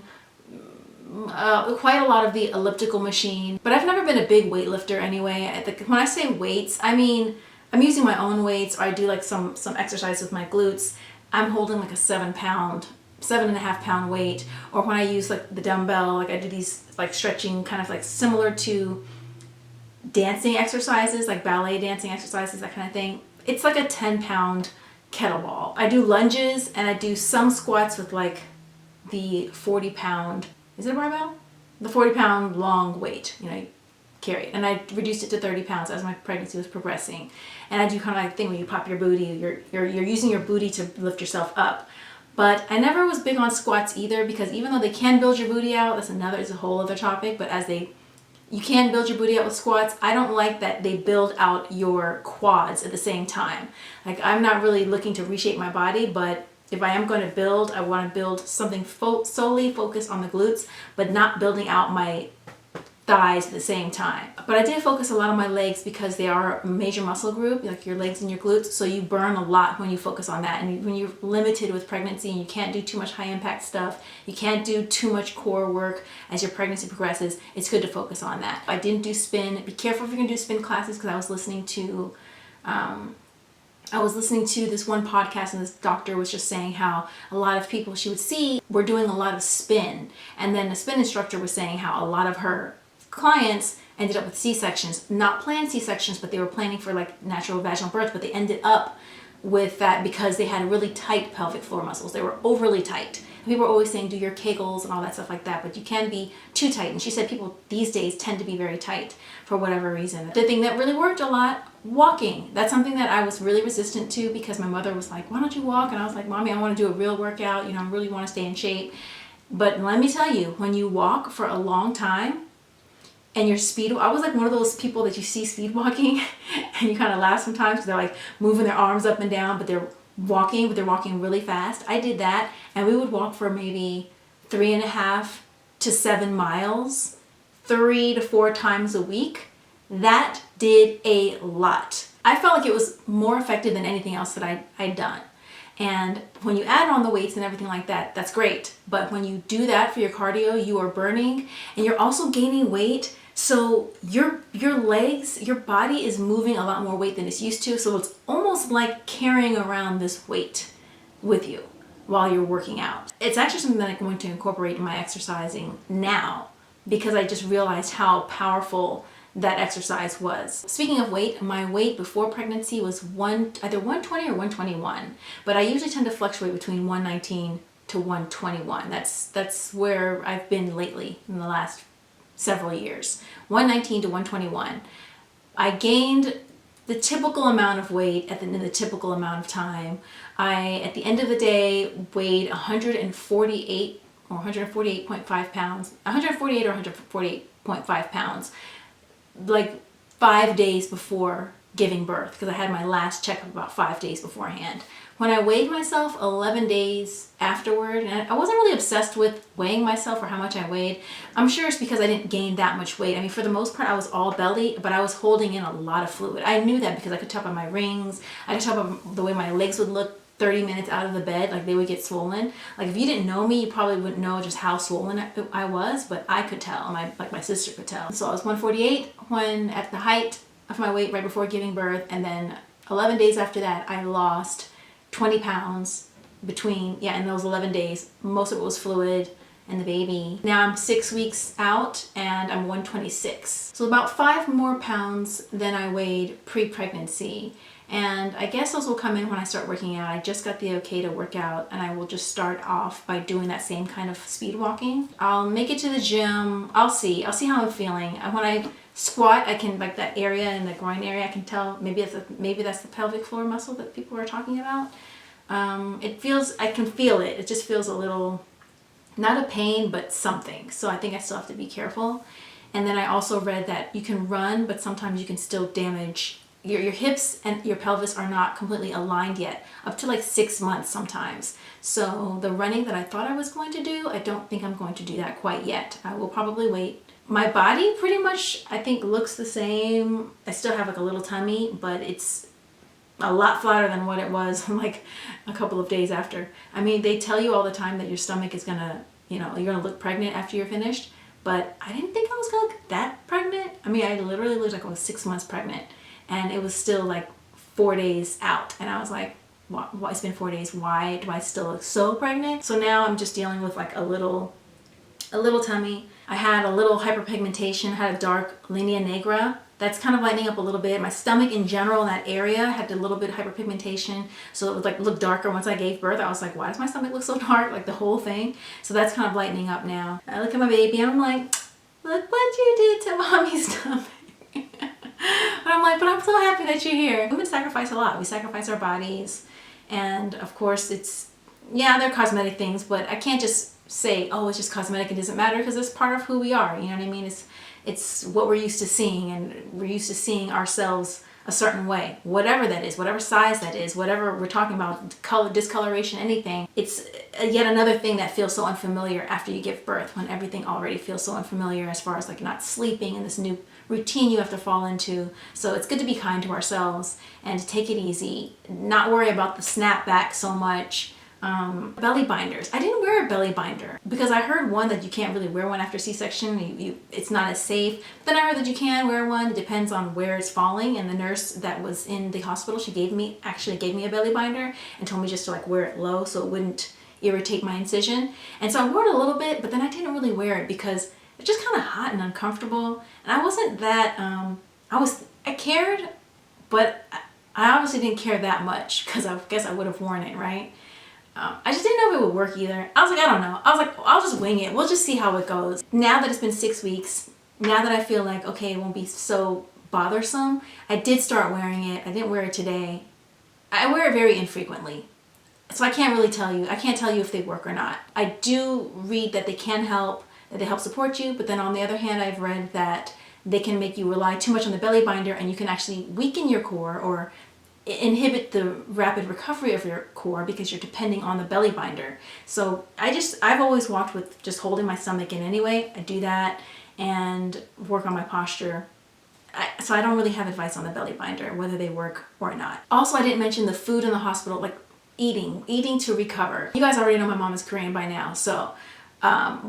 quite a lot of the elliptical machine. But I've never been a big weightlifter anyway. When I say weights, I mean I'm using my own weights, or I do like some exercise with my glutes. I'm holding like a 7.5 pound weight, or when I use like the dumbbell, like I do these like stretching kind of like similar to dancing exercises, like ballet dancing exercises, that kind of thing. It's like a 10-pound kettlebell. I do lunges and I do some squats with like the 40-pound, is it a barbell? The 40-pound long weight, you carry it. And I reduced it to 30 pounds as my pregnancy was progressing. And I do kind of like the thing where you pop your booty, you're using your booty to lift yourself up. But I never was big on squats either, because even though they can build your booty out, it's a whole other topic, but you can build your booty out with squats, I don't like that they build out your quads at the same time. Like, I'm not really looking to reshape my body, but if I am going to build, I want to build something solely focused on the glutes, but not building out my thighs at the same time. But I did focus a lot on my legs because they are a major muscle group, like your legs and your glutes, so you burn a lot when you focus on that. And when you're limited with pregnancy and you can't do too much high impact stuff, you can't do too much core work as your pregnancy progresses, it's good to focus on that. I didn't do spin. Be careful if you're gonna do spin classes, because I was listening to this one podcast, and this doctor was just saying how a lot of people she would see were doing a lot of spin. And then the spin instructor was saying how a lot of her clients ended up with C-sections, not planned C-sections, but they were planning for like natural vaginal birth, but they ended up with that because they had really tight pelvic floor muscles. They were overly tight. And people were always saying, do your Kegels and all that stuff like that, but you can be too tight. And she said people these days tend to be very tight for whatever reason. The thing that really worked a lot, walking. That's something that I was really resistant to, because my mother was like, why don't you walk? And I was like, Mommy, I want to do a real workout. I really want to stay in shape. But let me tell you, when you walk for a long time, and your speed, I was like one of those people that you see speed walking and you kind of laugh sometimes because they're like moving their arms up and down, but they're walking really fast. I did that, and we would walk for maybe 3.5 to 7 miles, 3 to 4 times a week. That did a lot. I felt like it was more effective than anything else that I'd done. And when you add on the weights and everything like that, that's great. But when you do that for your cardio, you are burning and you're also gaining weight. So your legs, your body is moving a lot more weight than it's used to. So it's almost like carrying around this weight with you while you're working out. It's actually something that I'm going to incorporate in my exercising now, because I just realized how powerful that exercise was. Speaking of weight, my weight before pregnancy was either 120 or 121, but I usually tend to fluctuate between 119 to 121. That's where I've been lately in the last several years. 119 to 121. I gained the typical amount of weight in the typical amount of time. I, at the end of the day, weighed 148 or 148.5 pounds, 148 or 148.5 pounds, like 5 days before giving birth, because I had my last checkup about 5 days beforehand. When I weighed myself 11 days afterward, and I wasn't really obsessed with weighing myself or how much I weighed. I'm sure it's because I didn't gain that much weight. I mean, for the most part, I was all belly, but I was holding in a lot of fluid. I knew that because I could tell by my rings. I could tell by the way my legs would look 30 minutes out of the bed, like they would get swollen. Like if you didn't know me, you probably wouldn't know just how swollen I was, but I could tell. My sister could tell. So I was 148 when at the height of my weight right before giving birth, and then 11 days after that, I lost 20 pounds in those 11 days. Most of it was fluid and the baby. Now I'm 6 weeks out and I'm 126. So about 5 more pounds than I weighed pre-pregnancy. And I guess those will come in when I start working out. I just got the okay to work out, and I will just start off by doing that same kind of speed walking. I'll make it to the gym. I'll see how I'm feeling. And when I squat, I can, like that area in the groin area, I can tell maybe that's the pelvic floor muscle that people are talking about. I can feel it. It just feels a little, not a pain, but something. So I think I still have to be careful. And then I also read that you can run, but sometimes you can still damage your hips, and your pelvis are not completely aligned yet, up to like 6 months sometimes. So the running that I thought I was going to do, I don't think I'm going to do that quite yet. I will probably wait. My body pretty much, I think, looks the same. I still have like a little tummy, but it's a lot flatter than what it was like a couple of days after. I mean, they tell you all the time that your stomach is gonna, you're gonna look pregnant after you're finished, but I didn't think I was gonna look that pregnant. I mean, I literally looked like I was 6 months pregnant. And it was still like 4 days out. And I was like, well, it's been 4 days. Why do I still look so pregnant? So now I'm just dealing with like a little tummy. I had a little hyperpigmentation, had a dark linea negra. That's kind of lightening up a little bit. My stomach in general in that area had a little bit of hyperpigmentation. So it would like look darker once I gave birth. I was like, why does my stomach look so dark? Like the whole thing. So that's kind of lightening up now. I look at my baby and I'm like, look what you did to mommy's stomach. But I'm like, but I'm so happy that you're here. Women sacrifice a lot. We sacrifice our bodies. And of course, it's yeah, they're cosmetic things, but I can't just say, oh, it's just cosmetic, it doesn't matter, because it's part of who we are, you know what I mean? It's what we're used to seeing, and we're used to seeing ourselves a certain way, whatever that is, whatever size that is, whatever we're talking about, color, discoloration, anything. It's yet another thing that feels so unfamiliar after you give birth, when everything already feels so unfamiliar as far as like not sleeping and this new routine you have to fall into. So it's good to be kind to ourselves and to take it easy, not worry about the snapback so much. Belly binders. I didn't wear a belly binder because I heard one that you can't really wear one after C-section. It's not as safe. But then I heard that you can wear one. It depends on where it's falling. And the nurse that was in the hospital, she actually gave me a belly binder and told me just to like wear it low so it wouldn't irritate my incision. And so I wore it a little bit, but then I didn't really wear it because it's just kind of hot and uncomfortable. And I wasn't that, I cared, but I obviously didn't care that much because I guess I would have worn it, right? I just didn't know if it would work either. I was like, I don't know. I was like, I'll just wing it. We'll just see how it goes. Now that it's been 6 weeks, now that I feel like, okay, it won't be so bothersome, I did start wearing it. I didn't wear it today. I wear it very infrequently. So I can't really tell you. I can't tell you if they work or not. I do read that they can help, that they help support you, but then on the other hand, I've read that they can make you rely too much on the belly binder and you can actually weaken your core or inhibit the rapid recovery of your core because you're depending on the belly binder. So I've always walked with just holding my stomach in anyway. I do that and work on my posture. So I don't really have advice on the belly binder, whether they work or not. Also, I didn't mention the food in the hospital, like eating to recover. You guys already know my mom is Korean by now, so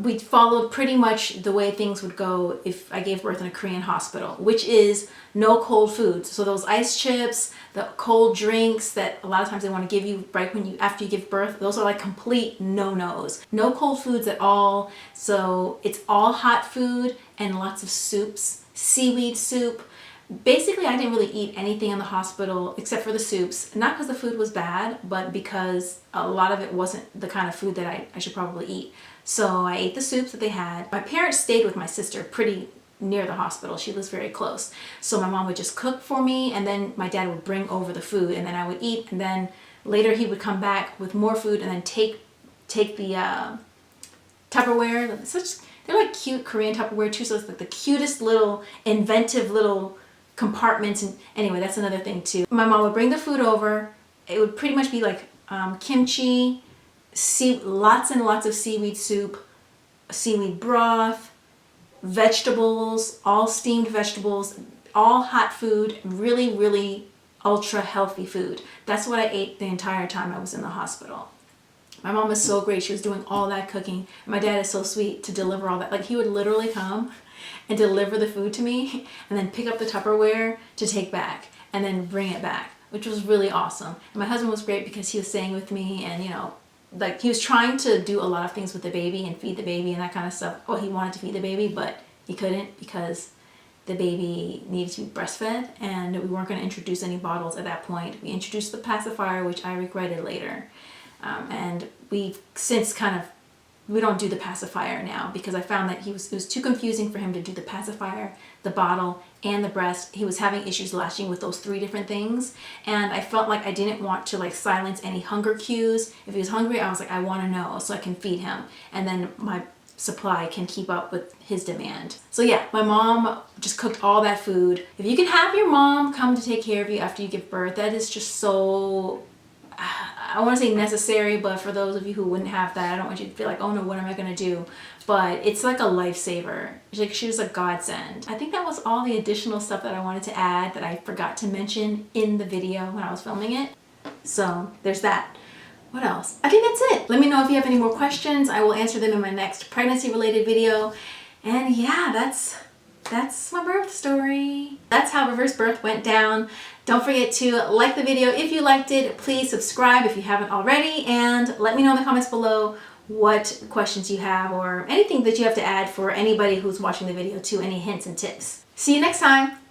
we followed pretty much the way things would go if I gave birth in a Korean hospital, which is no cold foods. So those ice chips, the cold drinks that a lot of times they want to give you right after you give birth, those are like complete no-nos. No cold foods at all. So it's all hot food and lots of soups, seaweed soup. Basically, I didn't really eat anything in the hospital except for the soups. Not because the food was bad, but because a lot of it wasn't the kind of food that I should probably eat. So I ate the soups that they had. My parents stayed with my sister pretty near the hospital. She lives very close. So my mom would just cook for me, and then my dad would bring over the food, and then I would eat, and then later he would come back with more food and then take the Tupperware. They're like cute Korean Tupperware too, so it's like the cutest little inventive little compartments. And anyway, that's another thing too. My mom would bring the food over. It would pretty much be like kimchi, lots and lots of seaweed soup, seaweed broth, vegetables, all steamed vegetables, all hot food, really, really ultra healthy food. That's what I ate the entire time I was in the hospital. My mom is so great. She was doing all that cooking. My dad is so sweet to deliver all that. Like, he would literally come and deliver the food to me and then pick up the Tupperware to take back and then bring it back, which was really awesome. And my husband was great because he was staying with me, and like, he was trying to do a lot of things with the baby and feed the baby and that kind of stuff. Well, he wanted to feed the baby, but he couldn't because the baby needed to be breastfed, and we weren't going to introduce any bottles at that point. We introduced the pacifier, which I regretted later. And we've since we don't do the pacifier now because I found that it was too confusing for him to do the pacifier, the bottle, and the breast. He was having issues latching with those 3 different things, and I felt like I didn't want to like silence any hunger cues. If he was hungry, I was like, I want to know so I can feed him, and then my supply can keep up with his demand. So yeah, my mom just cooked all that food. If you can have your mom come to take care of you after you give birth, that is just so, I want to say necessary, but for those of you who wouldn't have that, I don't want you to feel like, oh no, what am I going to do? But it's like a lifesaver. Like, she was a godsend. I think that was all the additional stuff that I wanted to add that I forgot to mention in the video when I was filming it. So there's that. What else? I think that's it. Let me know if you have any more questions. I will answer them in my next pregnancy related video. And yeah, that's my birth story. That's how reverse birth went down. Don't forget to like the video if you liked it. Please subscribe if you haven't already, and let me know in the comments below what questions you have or anything that you have to add for anybody who's watching the video too, any hints and tips. See you next time.